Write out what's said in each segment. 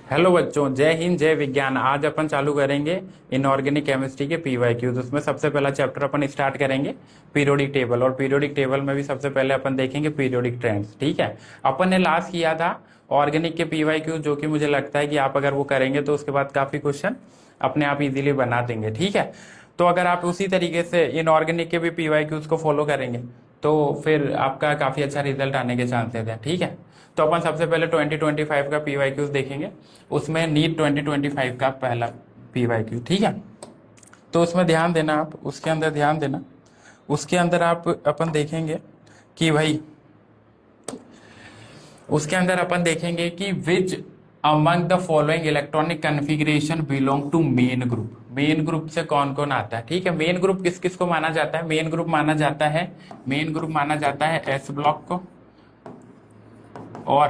Hello बच्चों, जय हिंद जय विज्ञान। आज अपन चालू करेंगे इनऑर्गेनिक केमिस्ट्री के पीवाईक्यूज। उसमें सबसे पहला चैप्टर अपन स्टार्ट करेंगे पीरियोडिक टेबल, और पीरियोडिक टेबल में भी सबसे पहले अपन देखेंगे पीरियोडिक ट्रेंड्स। ठीक है, अपन ने लास्ट किया था ऑर्गेनिक के पीवाईक्यूज, जो कि मुझे लगता है कि आप अगर वो करेंगे तो उसके बाद काफी क्वेश्चन अपने आप इजीली बना देंगे। ठीक है, तो अगर आप उसी तरीके से इनऑर्गेनिक के भी पीवाईक्यूज को फॉलो करेंगे तो फिर आपका काफी अच्छा रिजल्ट आने के चांसेस हैं। ठीक है, तो अपन सबसे पहले 2025 का पीवाईक्यूज देखेंगे। उसमें नीट 2025 का पहला पीवाईक्यू। ठीक है, तो उसमें ध्यान देना, आप उसके अंदर ध्यान देना। उसके अंदर आप अपन देखेंगे कि भाई उसके अंदर अपन देखेंगे कि which among the following electronic configuration belong to main group. Main group से कौन कौन आता है? ठीक है, मेन ग्रुप किस किस को माना जाता है? मेन ग्रुप माना जाता है एस ब्लॉक को और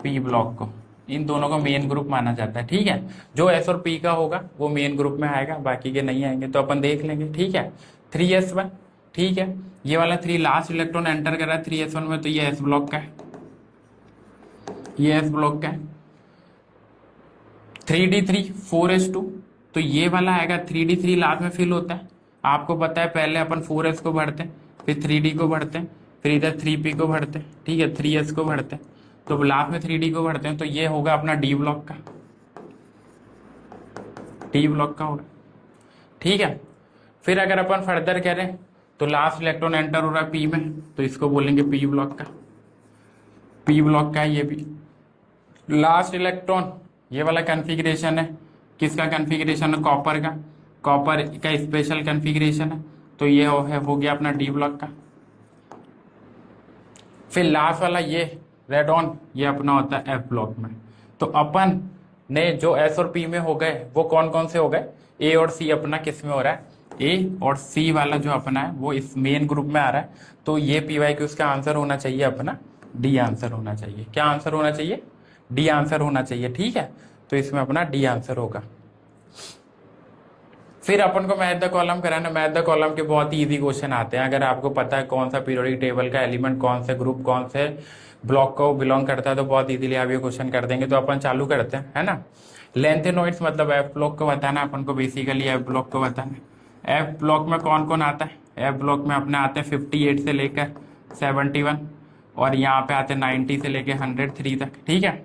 पी ब्लॉक को। इन दोनों को मेन ग्रुप माना जाता है। ठीक है, जो एस और पी का होगा वो मेन ग्रुप में आएगा, बाकी के नहीं आएंगे, तो अपन देख लेंगे। ठीक है, 3s1। ठीक है, ये वाला 3 लास्ट इलेक्ट्रॉन एंटर कर रहा है 3s1 में, तो ये एस ब्लॉक का है, ये एस ब्लॉक का है। 3d3 4s2, तो ये वाला आएगा 3d3 लास्ट में फिल होता है। आपको पता है पहले अपन 4s को भरते हैं, फिर 3d को भरते हैं, फिर इधर 3p को भरते हैं। ठीक है, 3s को भरते हैं, तो लास्ट में 3d को भरते हैं, तो ये होगा अपना डी ब्लॉक का, डी ब्लॉक का होगा। ठीक है, फिर अगर अपन फर्दर करें तो लास्ट इलेक्ट्रॉन एंटर हो रहा है पी में, तो इसको बोलेंगे पी ब्लॉक का, पी ब्लॉक का है ये भी। लास्ट इलेक्ट्रॉन ये वाला कन्फिग्रेशन है, किसका कन्फिग्रेशन है? कॉपर का, कॉपर का स्पेशल कन्फिग्रेशन है, तो ये हो गया अपना डी ब्लॉक का। फिर लास्ट वाला ये रेडॉन, ये अपना होता है एफ ब्लॉक में। तो अपन ने जो एस और पी में हो गए वो कौन कौन से हो गए? ए और सी अपना किस में हो रहा है? ए और सी वाला जो अपना है वो इस मेन ग्रुप में आ रहा है, तो ये पीवाईक्यू का आंसर होना चाहिए अपना डी आंसर होना चाहिए। क्या आंसर होना चाहिए? डी आंसर होना चाहिए। ठीक है, तो इसमें अपना डी आंसर होगा। फिर अपन को मैथ द कॉलम कराना। मैथ द कॉलम के बहुत ही इजी क्वेश्चन आते हैं। अगर आपको पता है कौन सा पीरियोडिक टेबल का एलिमेंट कौन से ग्रुप कौन से ब्लॉक को बिलोंग करता है, तो बहुत इजीली आप ये क्वेश्चन कर देंगे। तो अपन चालू करते हैं, है ना। लेंथेनोइड्स मतलब एफ ब्लॉक को बताना अपन को, बेसिकली एफ ब्लॉक को बताना। एफ ब्लॉक में कौन कौन आता है? एफ ब्लॉक में अपने आते हैं 58 से लेकर 71, और यहाँ पे आते हैं 90 से लेकर 103 तक। ठीक है,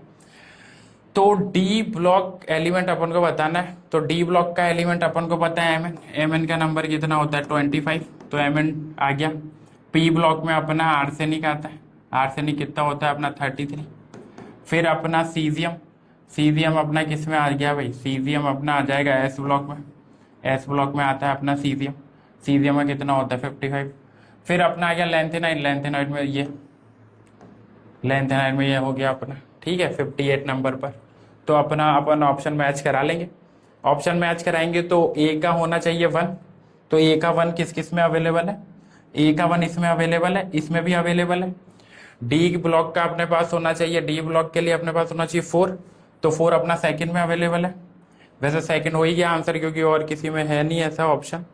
तो डी ब्लॉक एलिमेंट अपन को बताना है। तो डी ब्लॉक का एलिमेंट अपन को पता है एमएन, एमएन का नंबर कितना होता है? 25, तो एमएन आ गया। पी ब्लॉक में अपना आर्सेनिक आता है, आर्सेनिक कितना होता है अपना? 33। फिर अपना सीजियम, सीजियम अपना किस में आ गया भाई? सीजियम अपना आ जाएगा एस ब्लॉक में, एस ब्लॉक में आता है अपना सीजियम, सीजियम में कितना होता है? 55। फिर अपना आ गया लेंथेनाइड, लेंथेनाइड में ये, लेंथेनाइड में ये हो गया अपना, ठीक है, 58 नंबर पर। तो अपना अपन ऑप्शन मैच करा लेंगे। ऑप्शन मैच कराएंगे तो ए का होना चाहिए 1, तो ए का 1 किस किस में अवेलेबल है? ए का 1 इसमें अवेलेबल है, इसमें भी अवेलेबल है। डी ब्लॉक का अपने पास होना चाहिए, डी ब्लॉक के लिए अपने पास होना चाहिए 4, तो 4 अपना सेकंड में अवेलेबल है। वैसे सेकंड हो ही गया आंसर, क्योंकि और किसी में है नहीं ऐसा ऑप्शन।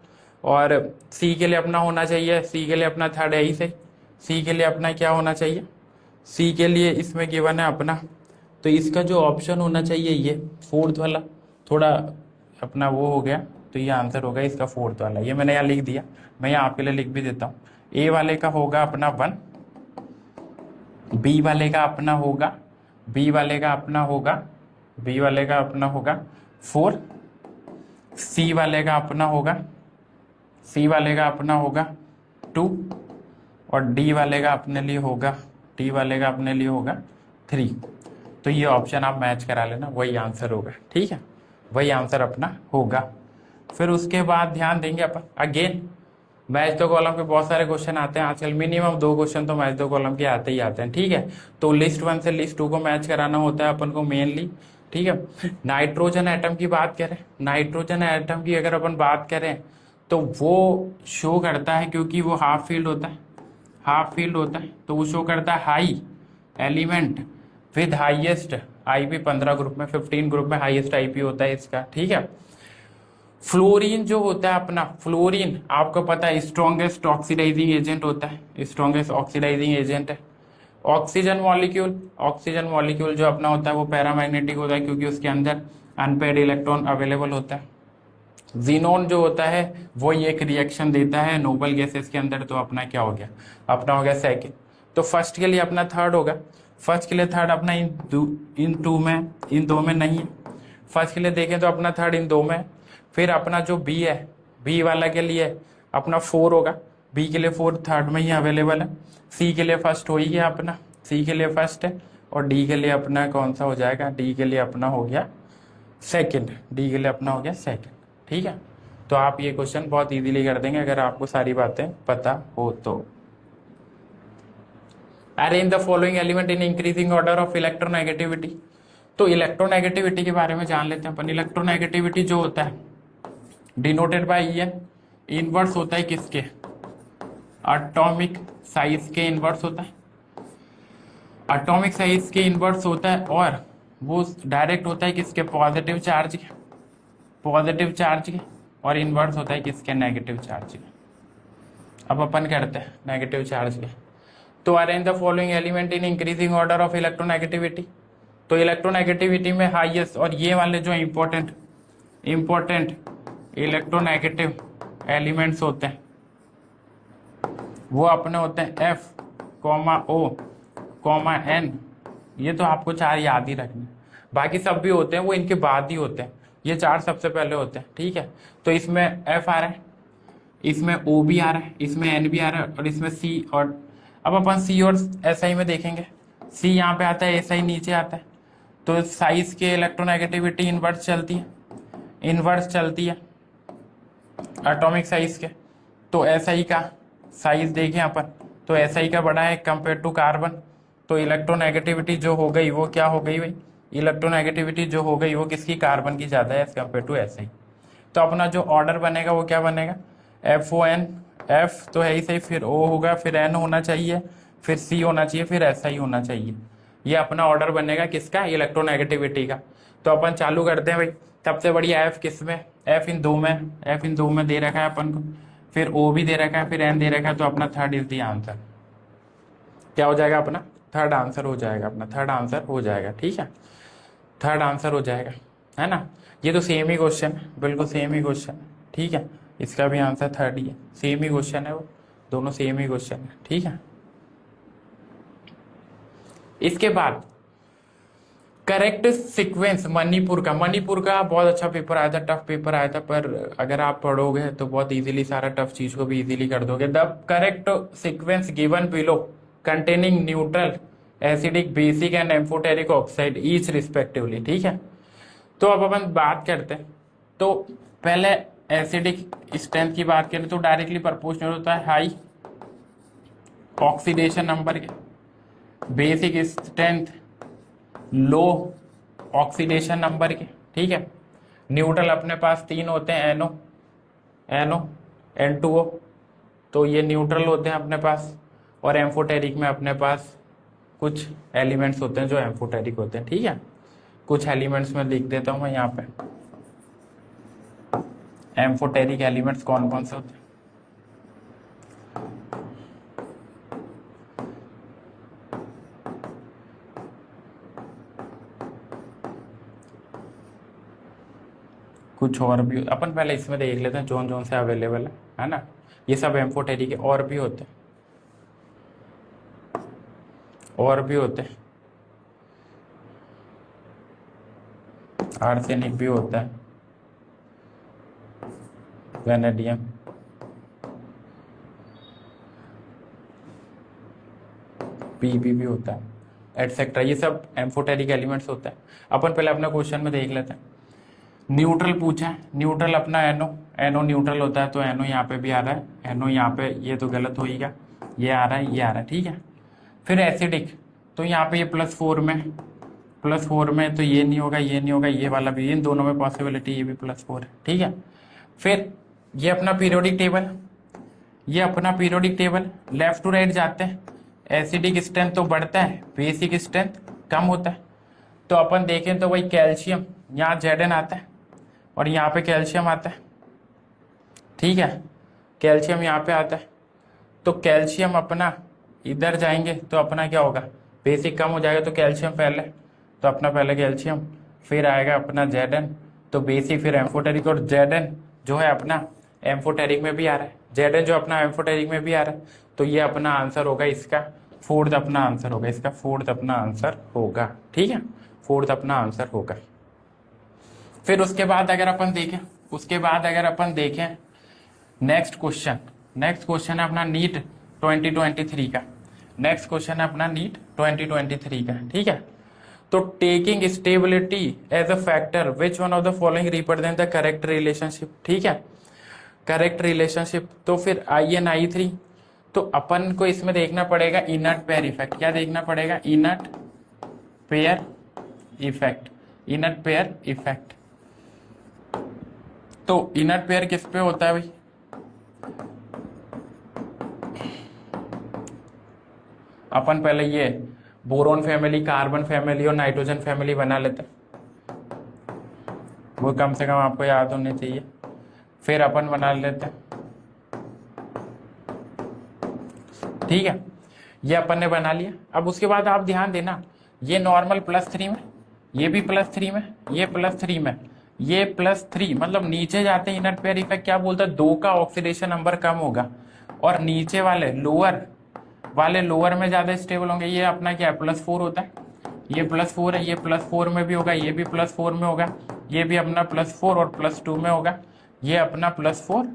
और सी के लिए अपना होना चाहिए, सी के लिए अपना थर्ड है ही सही। सी के लिए अपना क्या होना चाहिए? सी के लिए इसमें गिवन है अपना, तो इसका जो ऑप्शन होना चाहिए ये फोर्थ वाला, थोड़ा अपना वो हो गया, तो ये आंसर होगा इसका फोर्थ वाला। ये मैंने यहाँ लिख दिया, मैं यहाँ आपके लिए लिख भी देता हूँ। ए वाले का होगा अपना 1, बी वाले का अपना होगा, बी वाले का अपना होगा, बी वाले का अपना होगा 4, सी वाले का अपना होगा, सी वाले का अपना होगा 2, और डी वाले का अपने लिए होगा, डी वाले का अपने लिए होगा 3। तो ये ऑप्शन आप मैच करा लेना, वही आंसर होगा। ठीक है, वही आंसर अपना होगा। फिर उसके बाद ध्यान देंगे अपन अगेन मैच द कॉलम के बहुत सारे क्वेश्चन आते हैं आजकल, मिनिमम 2 क्वेश्चन तो मैच द कॉलम के आते ही आते हैं। ठीक है, तो लिस्ट 1 से लिस्ट 2 को मैच कराना होता है अपन को मेनली। ठीक है, नाइट्रोजन एटम की बात करें, नाइट्रोजन एटम की अगर अपन बात करें तो वो शो करता है, क्योंकि वो हाफ फील्ड होता है, हाफ फील्ड होता है, तो वो शो करता है high element with highest IP 15 group में, 15 ग्रुप में हाईएस्ट आईपी होता है इसका। ठीक है, फ्लोरीन जो होता है अपना, फ्लोरीन आपको पता है स्ट्रॉन्गेस्ट ऑक्सीडाइजिंग एजेंट होता है, स्ट्रॉन्गेस्ट ऑक्सीडाइजिंग एजेंट है। ऑक्सीजन मॉलिक्यूल जो अपना होता है वो पैरामैग्नेटिक होता है क्योंकि उसके अंदर अनपेड इलेक्ट्रॉन अवेलेबल होता है। जीनोन जो होता है वो ये एक रिएक्शन देता है नोबल गैसेस के अंदर, तो अपना क्या हो गया, अपना हो गया सेकंड। तो फर्स्ट के लिए अपना थर्ड होगा, फर्स्ट के लिए थर्ड अपना इन दो में नहीं है। फर्स्ट के लिए देखें तो अपना थर्ड इन दो में। फिर अपना जो बी है, बी वाला के लिए अपना 4 होगा, बी के लिए 4 थर्ड में ही अवेलेबल है। सी के लिए फर्स्ट हो ही गया अपना, सी के लिए फर्स्ट है। और डी के लिए अपना कौन सा हो जाएगा, डी के लिए अपना हो गया सेकंड, डी के लिए अपना हो गया सेकंड। ठीक है, तो आप ये क्वेश्चन बहुत इजीली कर देंगे अगर आपको सारी बातें पता हो तो। Arrange the following element in increasing order of electronegativity. तो इलेक्ट्रोनेगेटिविटी के बारे में जान लेते हैं अपन। इलेक्ट्रोनेगेटिविटी जो होता है डिनोटेड बाय ईएन, इनवर्स होता है किसके, एटॉमिक साइज के इनवर्स होता है, एटॉमिक साइज के इनवर्स होता है। और वो डायरेक्ट होता है किसके, पॉजिटिव चार्ज के, पॉजिटिव चार्ज के। और इनवर्स होता है किसके, नेगेटिव चार्ज के। अब अपन करते हैं नेगेटिव चार्ज के। तो arrange the following element in increasing order of electronegativity. तो इलेक्ट्रोनेगेटिविटी में हाईएस्ट और ये वाले जो इंपॉर्टेंट इलेक्ट्रोनेगेटिव एलिमेंट्स होते हैं वो अपने होते हैं F, O, N। ये तो आपको 4 याद ही रखने, बाकी सब भी होते हैं वो इनके बाद ही होते हैं, ये 4 सबसे पहले होते हैं। ठीक है, तो इसमें F आ रहा है, इसमें O भी आ रहा है, इसमें N भी आ रहा है और इसमें C। और अब अपन C और SI में देखेंगे, C यहाँ पे आता है, SI नीचे आता है। तो साइज के इलेक्ट्रोनेगेटिविटी इनवर्स चलती है एटॉमिक साइज के। तो SI का साइज देखें अपन, तो SI का बड़ा है कंपेयर टू कार्बन। तो इलेक्ट्रोनेगेटिविटी जो हो गई वो क्या हो गई भाई, इलेक्ट्रोनेगेटिविटी जो हो गई वो किसकी, कार्बन की ज्यादा है एज कंपेयर टू SI। तो अपना जो ऑर्डर बनेगा वो क्या बनेगा, FON, F तो है ही सही, फिर O होगा, फिर N होना चाहिए, फिर C होना चाहिए, फिर SI होना चाहिए। ये अपना ऑर्डर बनेगा किसका, इलेक्ट्रोनेगेटिविटी का। तो अपन चालू करते हैं भाई। सबसे बढ़िया F किस में, F इन दो में दे रखा है अपन को, फिर O भी दे रखा है, फिर N दे रखा है। तो अपना थर्ड इज द आंसर, क्या हो जाएगा अपना, थर्ड आंसर हो जाएगा अपना, थर्ड आंसर हो जाएगा। ठीक है, थर्ड आंसर हो जाएगा, है ना। ये तो सेम ही क्वेश्चन है, बिल्कुल सेम ही क्वेश्चन है। ठीक है, इसका भी आंसर थर्ड ही है, सेम ही क्वेश्चन है, वो दोनों सेम ही क्वेश्चन है। ठीक है, इसके बाद करेक्ट सीक्वेंस मणिपुर का बहुत अच्छा पेपर आया था, टफ पेपर आया था, पर अगर आप पढ़ोगे तो बहुत इजीली सारा टफ चीज को भी इजीली कर दोगे। The correct sequence given below containing neutral, acidic, basic and amphoteric oxide each respectively. ठीक है, तो अब अपन बात करते हैं। तो पहले एसिडिक स्ट्रेंथ की बात करें तो डायरेक्टली प्रोपोर्शनल होता है हाई ऑक्सीडेशन नंबर के, बेसिक स्ट्रेंथ लो ऑक्सीडेशन नंबर के। ठीक है, न्यूट्रल अपने पास 3 होते हैं, NO, N2O, तो ये न्यूट्रल होते हैं अपने पास। और एम्फोटेरिक में अपने पास कुछ एलिमेंट्स होते हैं जो एम्फोटेरिक होते हैं। ठीक है, कुछ एलिमेंट्स में लिख देता हूं मैं यहाँ पे, एम्फोटेरिक एलिमेंट्स कौन कौन से होते हैं। कुछ और भी अपन पहले इसमें देख लेते हैं जोन से अवेलेबल है ना। ये सब एम्फोटेरिक है, और भी होते हैं, आर्सेनिक भी होता है, वेनेडियम, पीबी भी होता है, एटसेट्रा। ये सब एम्फोटेरिक एलिमेंट्स होता है। अपन पहले अपना क्वेश्चन में देख लेते हैं। न्यूट्रल पूछा है, न्यूट्रल अपना NO न्यूट्रल होता है, तो NO यहाँ पे भी आ रहा है, NO यहाँ पे, ये तो गलत हो ही गया, ये आ रहा है, ये आ रहा है। ठीक है, फिर एसिडिक, तो यहाँ पे ये +4 में, तो ये नहीं होगा, ये वाला भी, इन दोनों में पॉसिबिलिटी, ये भी +4 है। ठीक है, फिर ये अपना periodic table, left to right जाते हैं। एसिडिक स्ट्रेंथ तो बढ़ता है, बेसिक स्ट्रेंथ कम होता है। तो अपन देखें तो वही कैल्शियम, यहाँ Zn आता है और यहाँ पे कैल्शियम आता है। ठीक है, कैल्शियम यहाँ पे आता है, तो कैल्शियम अपना इधर जाएंगे तो अपना क्या होगा, बेसिक कम हो जाएगा तो कैल्शियम पहले, तो अपना पहले कैल्शियम, फिर आएगा अपना Zn, तो बेसिक फिर एम्फोटेरिक, और Zn जो है अपना एम्फोटेरिक में भी आ रहा है, Zn जो अपना एम्फोटेरिक में भी आ रहा है, तो ये अपना आंसर होगा इसका फोर्थ अपना आंसर होगा, इसका फोर्थ अपना आंसर होगा। ठीक है, फोर्थ अपना आंसर होगा। फिर उसके बाद अगर अपन देखें नेक्स्ट क्वेश्चन है अपना नीट 2023 का, नेक्स्ट क्वेश्चन है अपना नीट 2023 का। ठीक है, तो taking stability as a factor which one of the following represent the correct relationship. ठीक है, करेक्ट रिलेशनशिप, तो फिर IN/I3, तो अपन को इसमें देखना पड़ेगा इनर्ट पेयर इफेक्ट। क्या देखना पड़ेगा, inert pair effect, inert pair effect. तो इनर्ट पेयर किस पे होता है भाई, अपन पहले ये बोरोन फैमिली, कार्बन फैमिली और नाइट्रोजन फैमिली बना लेते हैं, वो कम से कम आपको याद होने चाहिए। फिर अपन बना लेते हैं, ठीक है, ये अपन ने बना लिया। अब उसके बाद आप ध्यान देना, ये नॉर्मल +3 में, ये भी +3 में, ये +3 में, ये +3, मतलब नीचे जाते हैं इनर्ट पेयर इफेक्ट क्या बोलता है, 2 का ऑक्सीडेशन नंबर कम होगा, और नीचे वाले लोअर में ज्यादा स्टेबल होंगे। ये अपना क्या है, +4 होता है, ये +4 है, ये +4 में भी होगा, ये भी +4 में होगा, ये भी अपना +4 और +2 में होगा, ये अपना +4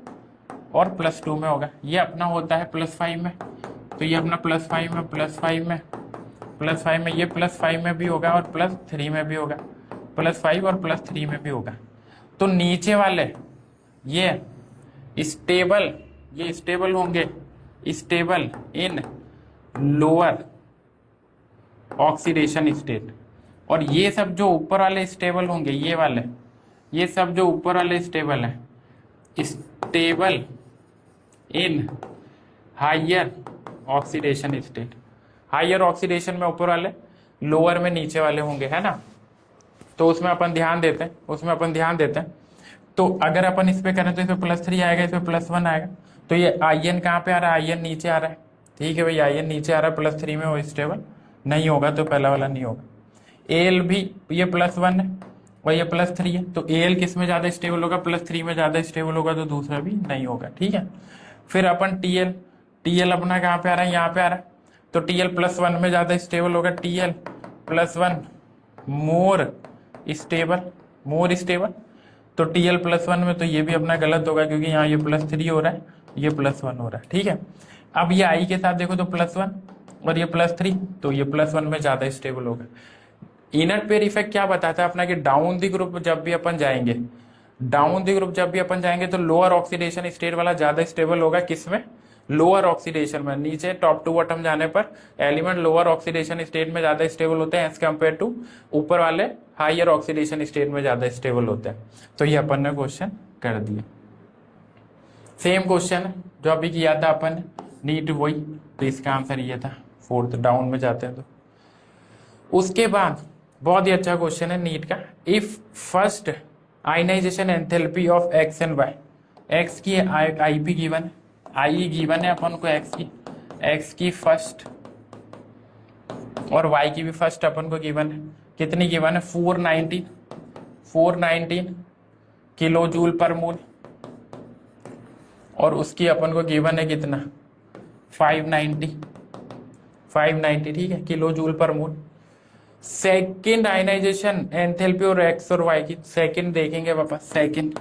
और +2 में होगा, ये अपना होता है +5 में, तो ये अपना +5 में, +5 में, +5 में, ये +5 में भी होगा और +3 में भी होगा, +5 और +3 में भी होगा। तो नीचे वाले ये स्टेबल होंगे, stable in lower oxidation state, और ये सब जो ऊपर वाले स्टेबल होंगे, ये सब जो ऊपर वाले स्टेबल है, stable in higher oxidation state. Higher oxidation में ऊपर वाले, लोअर में नीचे वाले होंगे, है ना। तो उसमें अपन ध्यान देते हैं, तो अगर अपन इस पे करें तो इसमें +3 आएगा, इसमें +1 आएगा, तो ये IN कहाँ पे आ रहा है, IN नीचे आ रहा है। ठीक है भाई, IN नीचे आ रहा है, +3 में वो स्टेबल नहीं होगा, तो पहला वाला नहीं होगा। AL भी ये +1 है और ये +3 है, तो AL किस में ज्यादा स्टेबल होगा, +3 में ज्यादा स्टेबल होगा, तो दूसरा भी नहीं होगा। ठीक है, फिर अपन TL अपना कहाँ पे आ रहा है, यहाँ पे आ रहा है, तो TL +1 में ज्यादा स्टेबल होगा, TL +1 मोर स्टेबल, तो TL +1 में, तो ये भी अपना गलत होगा क्योंकि यहाँ ये +3 हो रहा है, ये +1 हो रहा है। ठीक है, अब ये I के साथ देखो तो +1 और ये +3, तो ये +1 में ज्यादा स्टेबल होगा। इनर्ट पेयर इफेक्ट क्या बताता है अपना कि डाउन द ग्रुप जब भी अपन जाएंगे तो लोअर ऑक्सीडेशन स्टेट वाला ज्यादा स्टेबल होगा, किसमें, लोअर ऑक्सीडेशन में। नीचे टॉप टू बॉटम जाने पर एलिमेंट लोअर ऑक्सीडेशन स्टेट में ज्यादा स्टेबल होते हैं एज कम्पेयर टू ऊपर वाले हायर ऑक्सीडेशन स्टेट में ज्यादा स्टेबल होते हैं। तो ये अपन ने क्वेश्चन कर दिया। सेम क्वेश्चन है जो अभी किया था अपन नीट, वही, तो इसका आंसर ये था। फोर्थ डाउन में जाते हैं तो उसके बाद बहुत ही अच्छा क्वेश्चन है नीट का। If first ionisation enthalpy of X and Y, X की IP गिवन है, आई गिवन है अपन को, एक्स की फर्स्ट और वाई की भी फर्स्ट अपन को गिवन है। कितनी गिवन है, 419 किलो जूल पर मोल, और उसकी अपन को गिवन है कितना, 590, ठीक है, किलो जूल पर मोल। सेकेंड आयनाइजेशन एंथैल्पी और एक्स और वाई की, सेकेंड देखेंगे पापा, सेकेंड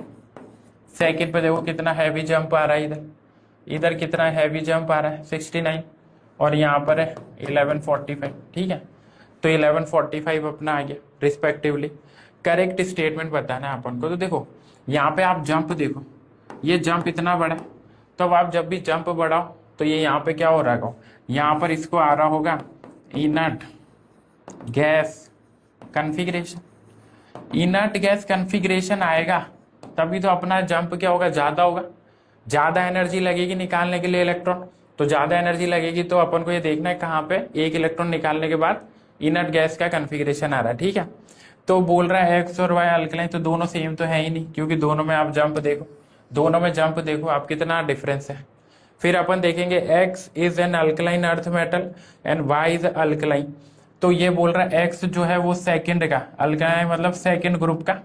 पे देखो कितना हैवी जंप आ रहा है, इधर कितना हैवी जंप आ रहा है 69, और यहाँ पर है 1145, ठीक है, तो 1145 अपना आ गया रिस्पेक्टिवली। करेक्ट स्टेटमेंट बताना है अपन को। तो देखो यहाँ पे आप जंप देखो, ये जंप इतना बड़ा है, तो अब आप जब भी जंप बढ़ाओ तो ये यहाँ पे क्या हो रहा है, यहाँ पर इसको आ रहा होगा inert gas configuration. Inert gas configuration आएगा तभी तो अपना जंप क्या होगा, ज्यादा होगा, ज्यादा एनर्जी लगेगी निकालने के लिए इलेक्ट्रॉन, तो ज्यादा एनर्जी लगेगी, तो अपन को ये देखना है कहाँ पे एक इलेक्ट्रॉन निकालने के बाद इनर्ट गैस का कन्फिग्रेशन आ रहा है। ठीक है, तो बोल रहा है एक्स और वाई अल्कलाइन, तो दोनों सेम तो है ही नहीं, क्योंकि दोनों में आप जंप देखो, आप कितना डिफरेंस है, फिर अपन देखेंगे X is an alkaline earth metal and Y is alkaline. तो ये बोल रहा है X जो है वो सेकंड का अल्कलाइन मतलब सेकंड ग्रुप का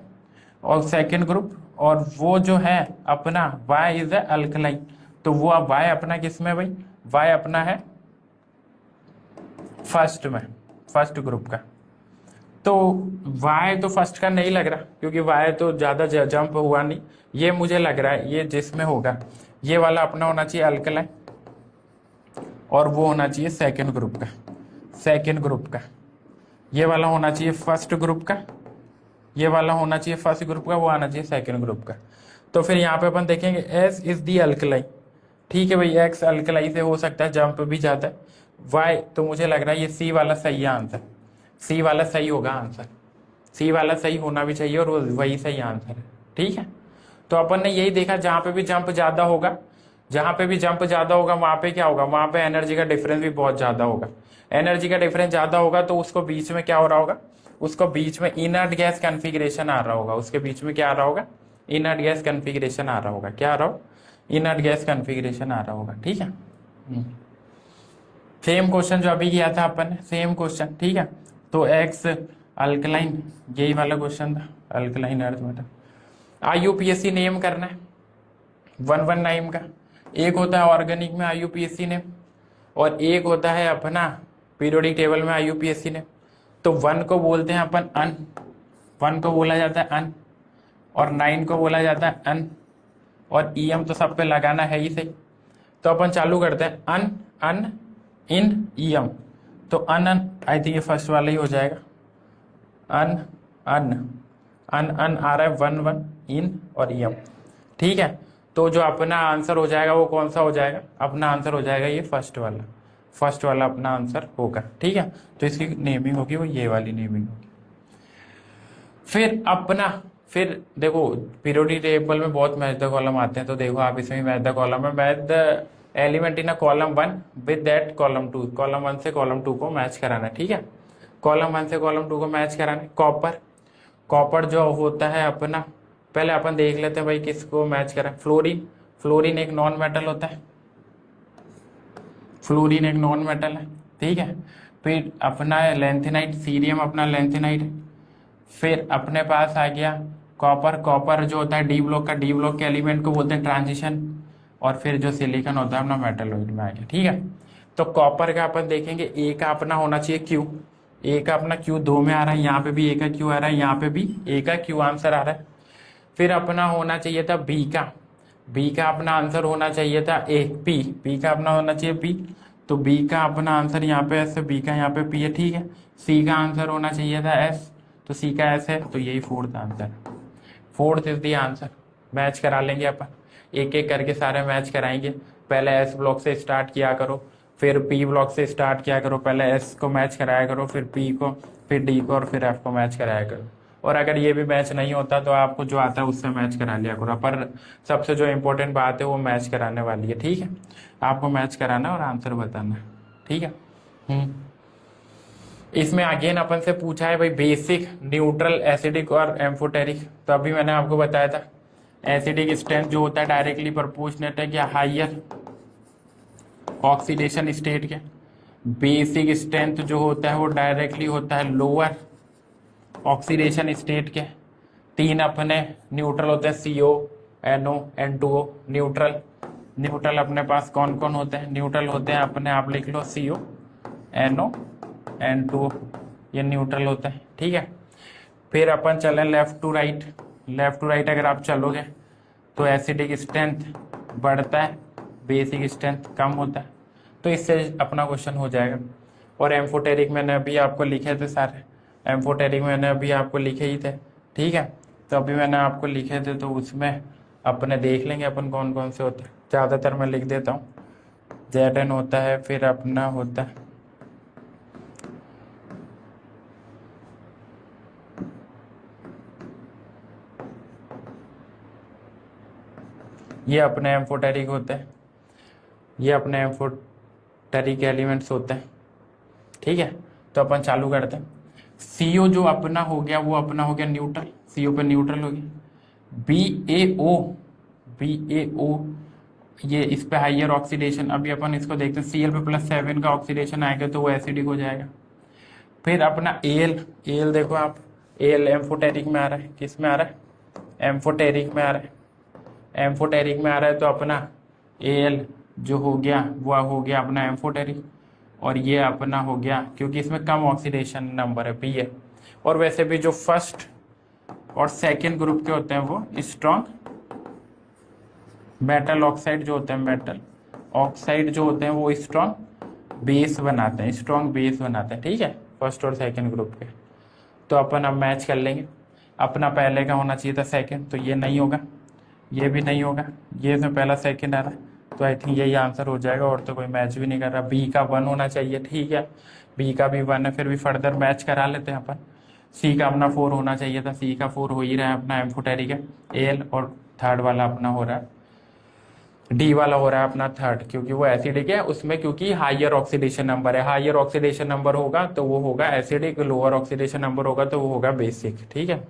और सेकंड ग्रुप, और वो जो है अपना Y इज अल्कलाइन। तो वो अब Y अपना किसमें भाई, Y अपना है फर्स्ट में, फर्स्ट ग्रुप का। तो Y तो फर्स्ट का नहीं लग रहा क्योंकि Y तो ज्यादा जंप हुआ नहीं। ये मुझे लग रहा है ये जिसमें होगा ये वाला अपना होना चाहिए अल्कलाइन और वो होना चाहिए सेकंड ग्रुप का, सेकंड ग्रुप का। ये वाला होना चाहिए फर्स्ट ग्रुप का, ये वाला होना चाहिए फर्स्ट ग्रुप का, वो आना चाहिए सेकंड ग्रुप का। तो फिर यहाँ पे अपन देखेंगे S इज दी अल्कलाइन। ठीक है भाई, X अल्कलाई से हो सकता है जंप भी जाता है। Y तो मुझे लग रहा है ये C वाला सही है आंसर, C वाला सही होगा आंसर, C वाला सही होना भी चाहिए और वही सही आंसर है। ठीक है, तो अपन ने यही देखा जहां पे भी जंप ज्यादा होगा, जहां पे भी जंप ज्यादा होगा वहां पे क्या होगा, वहां पे एनर्जी का डिफरेंस भी बहुत ज्यादा होगा। एनर्जी का डिफरेंस ज्यादा होगा तो उसको बीच में क्या हो रहा होगा, उसको बीच में इनर्ट गैस कन्फिग्रेशन आ रहा होगा, उसके बीच में क्या आ रहा होगा, इनर्ट गैस कन्फिग्रेशन आ रहा होगा। क्या आ रहा हो, इनर्ट गैस कन्फिग्रेशन आ रहा होगा। ठीक है, सेम क्वेश्चन जो अभी किया था अपन ने, सेम क्वेश्चन। ठीक है, तो X अल्कलाइन, यही वाला क्वेश्चन था, alkaline earth metal. IUPAC name करना है 1 नेम का। एक होता है ऑर्गेनिक में IUPAC नेम और एक होता है अपना पीरियोडिक टेबल में IUPAC नेम। तो 1 को बोलते हैं अपन अन, 1 को बोला जाता है अन, और 9 को बोला जाता है अन, और EM तो सब पे लगाना है ही सही। तो अपन चालू करते हैं अन अन इन EM। तो अन अन आई थिंक ये फर्स्ट वाला ही हो जाएगा, अन अन अन अन आ रहा है 1 इन और EM। ठीक है, तो जो अपना आंसर हो जाएगा वो कौन सा हो जाएगा, अपना आंसर हो जाएगा ये फर्स्ट वाला, फर्स्ट वाला अपना आंसर होगा। ठीक है, तो इसकी नेमिंग होगी वो ये वाली नेमिंग होगी। फिर अपना, फिर देखो पीरियोडिक टेबल में बहुत मैच द कॉलम आते हैं, तो देखो आप इसमें मैच द कॉलम है, match the element in a column 1 with that column 2, column 1 से कॉलम 2 को मैच कराना है। ठीक है, कॉलम 1 से कॉलम 2 को मैच कराना है। कॉपर, कॉपर जो होता है अपना, पहले अपन देख लेते हैं भाई किसको मैच करा। फ्लोरीन, फ्लोरीन एक नॉन मेटल होता है, फ्लोरीन एक नॉन मेटल है। ठीक है, फिर अपना है लेंथेनाइट, सीरियम अपना लेंथेनाइट है। फिर अपने पास आ गया कॉपर, कॉपर जो होता है डी ब्लॉक का, डी ब्लॉक के एलिमेंट को बोलते हैं ट्रांजिशन। और फिर जो सिलिकॉन होता है अपना मेटलॉइड में आ गया। ठीक है, तो कॉपर का अपन देखेंगे ए का अपना होना चाहिए क्यू, ए का अपना क्यू 2 में आ रहा है, यहाँ पे भी ए का क्यू आ रहा है, यहाँ पे भी ए का क्यू आंसर आ रहा है। फिर अपना होना चाहिए था बी का, बी का अपना आंसर होना चाहिए था ए, पी, पी का अपना होना चाहिए पी, तो बी का अपना आंसर यहाँ पे एस है, बी का यहाँ पे पी है। ठीक है, सी का आंसर होना चाहिए था एस, तो सी का एस है, तो यही fourth answer, fourth is the answer. Match करा लेंगे अपन, एक एक करके सारे मैच कराएंगे। पहले एस ब्लॉक से स्टार्ट किया करो, फिर पी ब्लॉक से स्टार्ट किया करो, पहले एस को मैच कराया करो, फिर पी को, फिर डी को, और फिर एफ को मैच कराया करो। और अगर ये भी मैच नहीं होता तो आपको जो आता है उससे मैच करा लिया करो, पर सबसे जो इम्पोर्टेंट बात है वो मैच कराने वाली है। ठीक है, आपको मैच कराना और आंसर बताना। ठीक है, इसमें अगेन अपन से पूछा है भाई बेसिक, न्यूट्रल, एसिडिक और एम्फोटेरिक। तो अभी मैंने आपको बताया था एसिडिक स्ट्रेंथ जो होता है डायरेक्टली प्रोपोर्शनेट है क्या हाइयर ऑक्सीडेशन स्टेट के, बेसिक स्ट्रेंथ जो होता है वो डायरेक्टली होता है लोअर ऑक्सीडेशन स्टेट के। 3 अपने न्यूट्रल होते हैं CO, NO, N2O। Neutral, neutral अपने पास कौन कौन होते हैं, न्यूट्रल होते हैं अपने, आप लिख लो CO, NO, N2O, ये न्यूट्रल होता है। ठीक है, फिर अपन चले left to right, left to right अगर आप चलोगे तो एसिडिक स्ट्रेंथ बढ़ता है, बेसिक स्ट्रेंथ कम होता है, तो इससे अपना क्वेश्चन हो जाएगा। और एम्फोटेरिक मैंने अभी आपको लिखे थे सारे, एम्फोटेरिक मैंने अभी आपको लिखे ही थे। ठीक है, तो अभी मैंने आपको लिखे थे तो उसमें अपने देख लेंगे अपन कौन कौन से होते हैं। ज़्यादातर मैं लिख देता हूँ, ZN होता है, फिर अपना होता है ये अपने एम्फोटेरिक होते हैं, ये अपने एम्फोटेरिक एलिमेंट्स होते हैं। ठीक है, तो अपन चालू करते हैं। CO जो अपना हो गया वो अपना हो गया न्यूट्रल, CO पे न्यूट्रल हो गया। BaO, BaO ये इस पे हाइयर ऑक्सीडेशन, अभी अपन इसको देखते हैं, Cl+7 का ऑक्सीडेशन आएगा तो वो एसिडिक हो जाएगा। फिर अपना एल, एल देखो आप, एल एम्फोटेरिक में आ रहा है, किस में आ रहा है, एम्फोटेरिक में आ रहा है, एम्फोटेरिक में आ रहा है तो अपना एल जो हो गया वो हो गया अपना एम्फोटेरिक, और ये अपना हो गया, क्योंकि इसमें कम ऑक्सीडेशन नंबर है, पी है। और वैसे भी जो फर्स्ट और सेकेंड ग्रुप के होते हैं वो स्ट्रॉन्ग मेटल ऑक्साइड जो होते हैं, मेटल ऑक्साइड जो होते हैं वो स्ट्रॉन्ग बेस बनाते हैं, स्ट्रॉन्ग बेस बनाते हैं, ठीक है, फर्स्ट और सेकंड ग्रुप के। तो अपन अब मैच कर लेंगे। अपना पहले का होना चाहिए था सेकंड, तो ये नहीं होगा, ये भी नहीं होगा, ये इसमें पहला सेकंड आ रहा है, तो आई थिंक यही आंसर हो जाएगा, और तो कोई मैच भी नहीं कर रहा। बी का 1 होना चाहिए, ठीक है, बी का भी 1 है, फिर भी फर्दर मैच करा लेते हैं अपन। सी का अपना 4 होना चाहिए था, सी का 4 हो ही रहा है अपना, एम्फोटेरिक है एल, और थर्ड वाला अपना हो रहा है, डी वाला हो रहा है अपना थर्ड, क्योंकि वो एसिडिक है उसमें, क्योंकि हायर ऑक्सीडेशन नंबर है, हायर ऑक्सीडेशन नंबर होगा तो वो होगा एसिडिक, लोअर ऑक्सीडेशन नंबर होगा तो वो होगा बेसिक, ठीक है।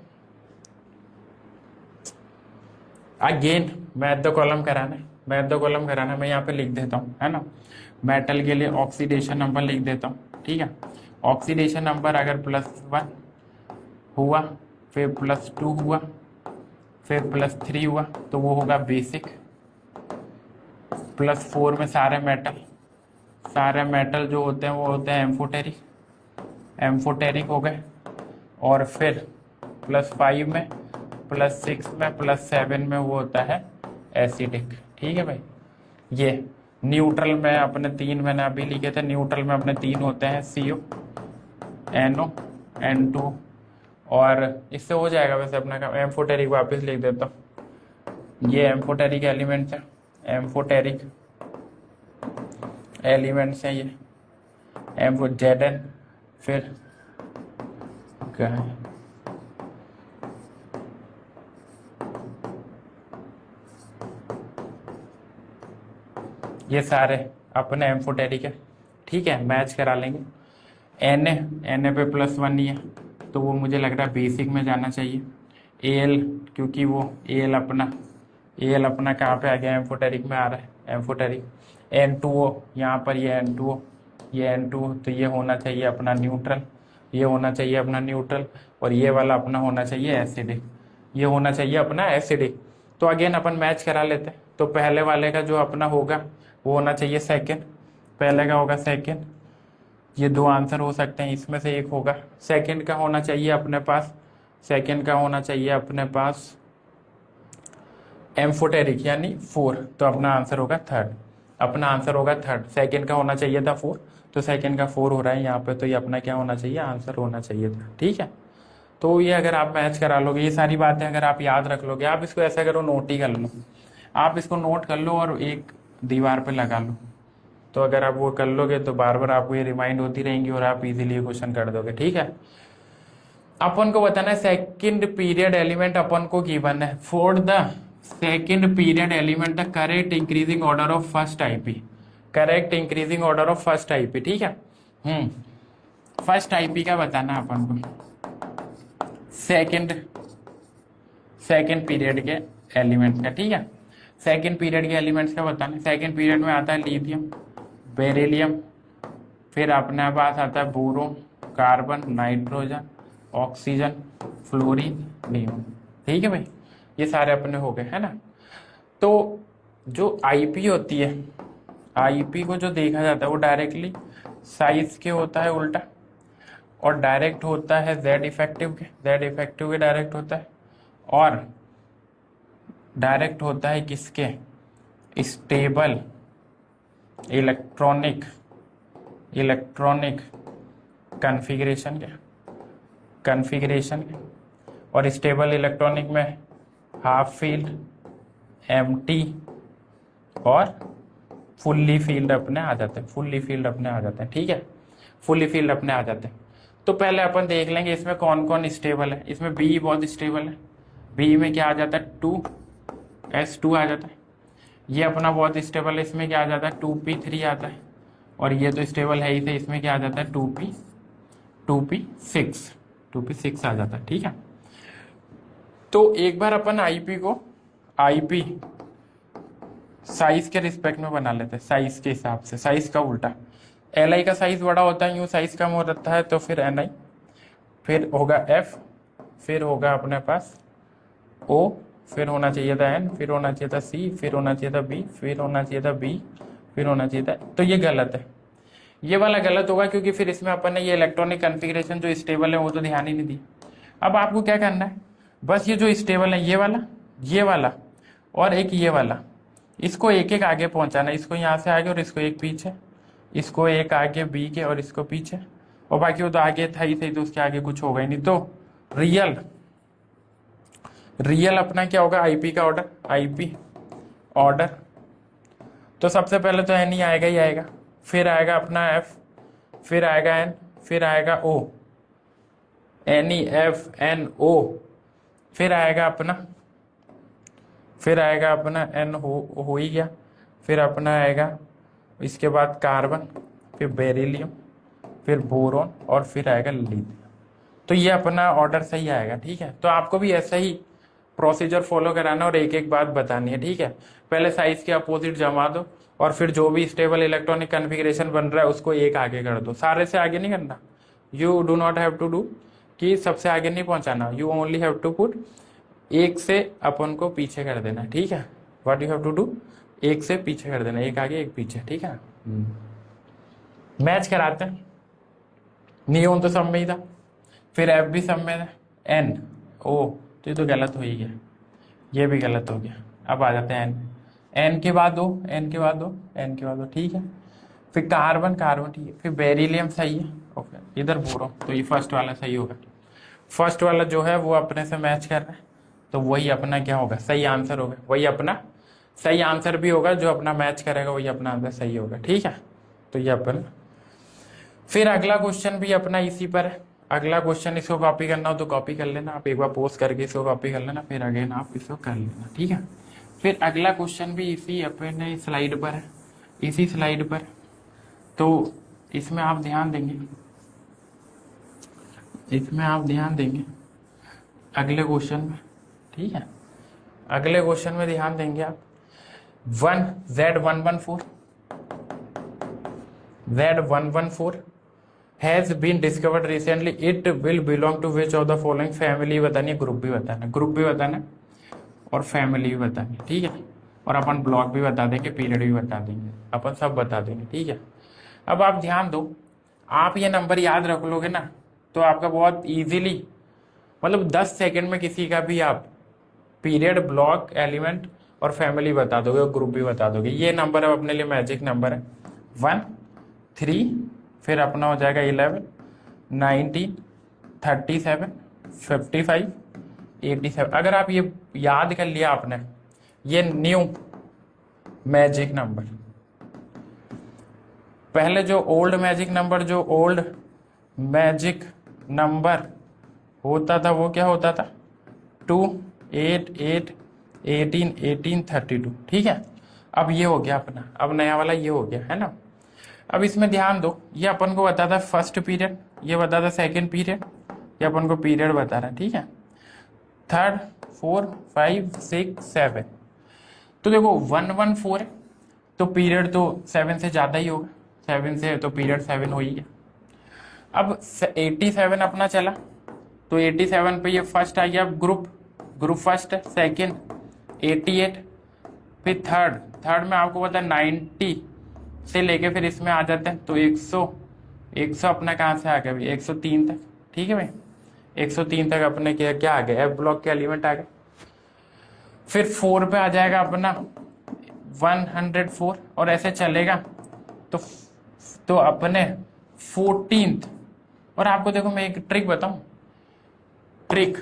अगेन मैथ द कॉलम कराना है, मैथ द कॉलम कराना, मैं यहाँ पे लिख देता हूँ, है ना, मेटल के लिए ऑक्सीडेशन नंबर लिख देता हूँ, ठीक है। ऑक्सीडेशन नंबर अगर +1 हुआ, फिर +2 हुआ, फिर +3 हुआ तो वो होगा बेसिक। +4 में सारे मेटल जो होते हैं वो होते हैं एम्फोटेरिक, एम्फोटेरिक हो गए। और फिर +5 में, +6 में, +7 में वो होता है एसिडिक, ठीक है भाई। ये न्यूट्रल में अपने 3 मैंने अभी लिखे थे, न्यूट्रल में अपने 3 होते हैं, CO, NO, N2, और इससे हो जाएगा वैसे अपना काम। एम्फोटेरिक वापस लिख देता हूँ, ये एम्फोटेरिक एलिमेंट्स है, एम्फोटेरिक एलिमेंट्स हैं ये, एम्फो Zn, फिर क्या है, ये सारे अपने एम्फोटेरिक है, ठीक है, मैच करा लेंगे। Na पे +1 ही है तो वो मुझे लग रहा है बेसिक में जाना चाहिए। Al, क्योंकि वो Al अपना कहाँ पे आ गया, एम्फोटेरिक में आ रहा है, एम्फोटेरिक। N2O, यहाँ पर ये N2O, ये N2O, तो ये होना चाहिए अपना न्यूट्रल, ये होना चाहिए अपना न्यूट्रल, और ये वाला अपना होना चाहिए एसिडिक, ये होना चाहिए अपना एसिडिक। तो अगेन अपन मैच करा लेते हैं। तो पहले वाले का जो अपना होगा वो होना चाहिए सेकेंड, पहले का होगा सेकेंड, ये 2 आंसर हो सकते हैं, इसमें से एक होगा। सेकेंड का होना चाहिए अपने पास, सेकेंड का होना चाहिए अपने पास एम्फोटेरिक यानी 4, तो अपना आंसर होगा थर्ड, अपना आंसर होगा थर्ड। सेकेंड का होना चाहिए था 4, तो सेकेंड का 4 हो रहा है यहाँ पे, तो ये अपना क्या होना चाहिए, आंसर होना चाहिए था, ठीक है। तो ये अगर आप मैच करा लोगे, ये सारी बातें अगर आप याद रख लोगे, आप इसको ऐसा करो, नोट ही कर लो, आप इसको नोट कर लो और एक दीवार पे लगा लो, तो अगर आप वो कर लोगे तो बार बार आपको ये रिमाइंड होती रहेंगी और आप इजीली क्वेश्चन कर दोगे, ठीक है। अपन को बताना है सेकंड पीरियड एलिमेंट अपन को गिवन है, for the second period element the correct increasing order of first IP, correct increasing order of first IP, ठीक है। फर्स्ट आईपी का बताना अपन को, सेकंड पीरियड के एलिमेंट्स का, ठीक है। सेकंड पीरियड के एलिमेंट्स का बताना, सेकंड पीरियड में आता है लिथियम, बेरिलियम, फिर अपने पास आता है boron, carbon, nitrogen, oxygen, fluorine, neon, ठीक है भाई, ये सारे अपने हो गए, है ना। तो जो आईपी होती है, आईपी को जो देखा जाता है वो डायरेक्टली साइज के होता है उल्टा, और डायरेक्ट होता है जेड इफेक्टिव के डायरेक्ट होता है, और डायरेक्ट होता है किसके, स्टेबल इलेक्ट्रॉनिक कन्फिग्रेशन के, और स्टेबल इलेक्ट्रॉनिक में हाफ फील्ड, एम्प्टी और फुल्ली फील्ड अपने आ जाते हैं, ठीक है, फुल्ली फील्ड अपने आ जाते हैं। तो पहले अपन देख लेंगे इसमें कौन कौन स्टेबल है। इसमें बी बहुत स्टेबल है, बी में क्या आ जाता है 2s2 आ जाता है, ये अपना बहुत स्टेबल है, इसमें क्या आ जाता है 2p3 आता है, और ये तो स्टेबल है ही थे, इसमें क्या आ जाता है 2p6 आ जाता है, ठीक है। तो एक बार अपन आईपी साइज के रिस्पेक्ट में बना लेते हैं, साइज के हिसाब से, साइज का उल्टा। एल का साइज बड़ा होता है, यूँ साइज कम हो जाता है, तो फिर एन फिर होगा एफ, फिर होगा अपने पास ओ, फिर होना चाहिए था एन, फिर होना चाहिए था सी, फिर होना चाहिए था बी, फिर होना चाहिए था बी, फिर होना चाहिए था। तो ये गलत है, ये वाला गलत होगा, क्योंकि फिर इसमें अपन ने ये इलेक्ट्रॉनिक कन्फिग्रेशन जो स्टेबल है वो तो ध्यान ही नहीं दी। अब आपको क्या करना है, बस ये जो स्टेबल है ये वाला और एक ये वाला, इसको एक एक आगे पहुंचाना है, इसको यहाँ से आगे और इसको एक पीछे, इसको एक आगे बी के और इसको पीछे, और बाकी वो तो आगे था ही सही, तो उसके आगे कुछ होगा ही नहीं। तो रियल अपना क्या होगा, आईपी का ऑर्डर, आईपी ऑर्डर। तो सबसे पहले तो एन ही आएगा, फिर आएगा अपना एफ, फिर आएगा एन, फिर आएगा O, N E F N O, फिर आएगा अपना एन हो ही गया, फिर अपना आएगा इसके बाद कार्बन, फिर बेरिलियम, फिर बोरॉन, और फिर आएगा लिथियम। तो ये अपना ऑर्डर सही आएगा, ठीक है। तो आपको भी ऐसा ही प्रोसीजर फॉलो कराना और एक एक बात बतानी है, ठीक है। पहले साइज के अपोजिट जमा दो, और फिर जो भी स्टेबल इलेक्ट्रॉनिक कन्फिग्रेशन बन रहा है उसको एक आगे कर दो, सारे से आगे नहीं करना। You do not have to do कि सबसे आगे नहीं पहुंचाना, you only have to put एक से अपन को पीछे कर देना, ठीक है। What you have to do, एक से पीछे कर देना, एक आगे एक पीछे, ठीक है। मैच कराते हैं, नियोन तो सब में ही था, फिर एफ भी सब में था, एन ओ, तो ये तो गलत हो ही गया, ये भी गलत हो गया। अब आ जाते हैं एन के बाद दो, एन के बाद दो, ठीक है। फिर कार्बन, ठीक है, फिर बेरिलियम सही है, ओके। इधर बोरो, तो ये फर्स्ट वाला सही होगा, फर्स्ट वाला जो है वो अपने से मैच कर रहा है, तो वही अपना क्या होगा, सही आंसर होगा, वही अपना सही आंसर भी होगा, जो अपना मैच करेगा वही अपना आंसर सही होगा, ठीक है। तो ये अपन, फिर अगला क्वेश्चन भी अपना इसी पर है। अगला क्वेश्चन इसको कॉपी करना हो तो कॉपी कर लेना, आप एक बार पोस्ट करके इसको कॉपी कर लेना, फिर अगेन आप इसको कर लेना, ठीक है। फिर अगला क्वेश्चन भी इसी अपने स्लाइड पर है, इसी स्लाइड पर, तो इसमें आप ध्यान देंगे, अगले क्वेश्चन में, ठीक है। अगले क्वेश्चन में ध्यान देंगे आप, Z114 has been discovered recently, it will belong to which of the following family बतानी है, ग्रुप भी बताना और फैमिली भी बतानी, ठीक है। और अपन ब्लॉक भी बता देंगे, पीरियड भी बता देंगे, अपन सब बता देंगे, ठीक है। अब आप ध्यान दो, आप ये नंबर याद रख लोगे ना, तो आपका बहुत इजीली, मतलब 10 सेकंड में किसी का भी आप पीरियड, ब्लॉक, एलिमेंट और फैमिली बता दोगे और ग्रुप भी बता दोगे। ये नंबर अब अपने लिए मैजिक नंबर है, 1 3, फिर अपना हो जाएगा 11 19 37 55 87। अगर आप ये याद कर लिया आपने, ये न्यू मैजिक नंबर, पहले जो ओल्ड मैजिक नंबर होता था वो क्या होता था, 2 8 8 18 18 32, ठीक है। अब ये हो गया अपना, अब नया वाला ये हो गया है ना। अब इसमें ध्यान दो, ये अपन को बताता है फर्स्ट पीरियड, ये बताता है सेकेंड पीरियड, ये अपन को पीरियड बता रहा है, ठीक है। 3rd 4 5 6 7, तो देखो 114 है, तो पीरियड तो 7 से ज़्यादा ही होगा, 7 से तो पीरियड 7 हो ही गया। अब 87 अपना चला, तो 87 पे ये फर्स्ट आ गया, ग्रुप फर्स्ट है, सेकेंड 88, फिर थर्ड में आपको पता है 90 से लेके फिर इसमें आ जाते हैं, तो 100 अपना कहाँ से आ गया भाई, 103 तक, ठीक है भाई। 103 तक अपने क्या आ गया, एफ ब्लॉक के एलिमेंट आ गए। फिर 4 पे आ जाएगा अपना 104, और ऐसे चलेगा तो अपने 14th। और आपको देखो मैं एक ट्रिक बताऊं, trick,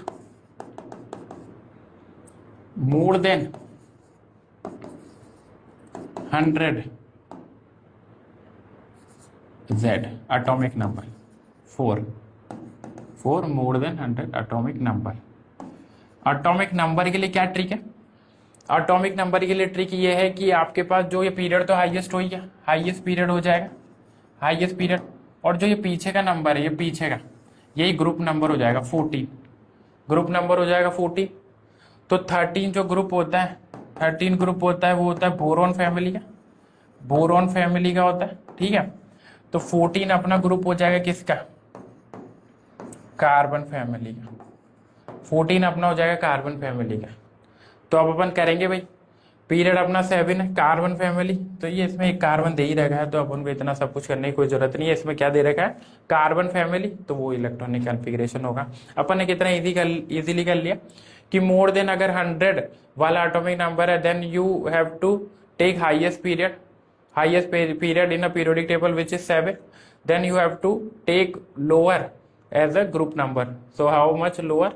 more than 100 Z atomic number, 4 more than 100 atomic number. Atomic number के लिए क्या ट्रिक है, एटॉमिक नंबर के लिए ट्रिक ये है कि आपके पास जो ये पीरियड तो हाईएस्ट हो ही गया, हाईएस्ट पीरियड हो जाएगा, हाईएस्ट पीरियड, और जो ये पीछे का नंबर है, ये पीछे का, यही ग्रुप नंबर हो जाएगा 14, ग्रुप नंबर हो जाएगा 14। तो 13 जो ग्रुप होता है, 13 ग्रुप होता है वो होता है बोरॉन फैमिली का, बोरॉन फैमिली का होता है, ठीक है। तो 14 अपना ग्रुप हो जाएगा किसका, कार्बन फैमिली का, 14 अपना हो जाएगा कार्बन फैमिली का। तो अब अपन करेंगे भाई, पीरियड अपना 7 है, कार्बन फैमिली, तो ये इसमें एक कार्बन दे ही रखा है, तो अपन को इतना सब कुछ करने की कोई जरूरत नहीं है। इसमें क्या दे रखा है, कार्बन फैमिली, तो वो इलेक्ट्रॉनिक कॉन्फ़िगरेशन होगा। अपन ने कितना इजीली कर लिया कि मोर देन अगर 100 वाला एटॉमिक नंबर है, then you have to take highest period in a periodic table which is 7, then you have to take lower as a group number. So how much lower?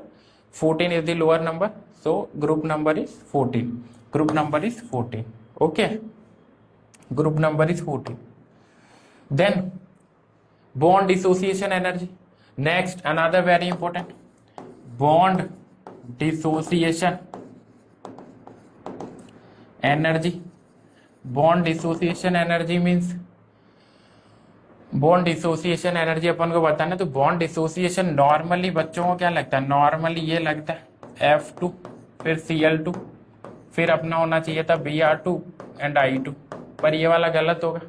14 is the lower number, so group number is 14. Group number is 14. Okay, group number is 14. Then bond dissociation energy. Next, another very important, bond dissociation energy. Bond dissociation energy means, bond dissociation energy अपन को बताना। तो bond dissociation normally बच्चों को क्या लगता है, normally ये लगता है F2 फिर Cl2 फिर अपना होना चाहिए था Br2 एंड I2, पर ये वाला गलत होगा।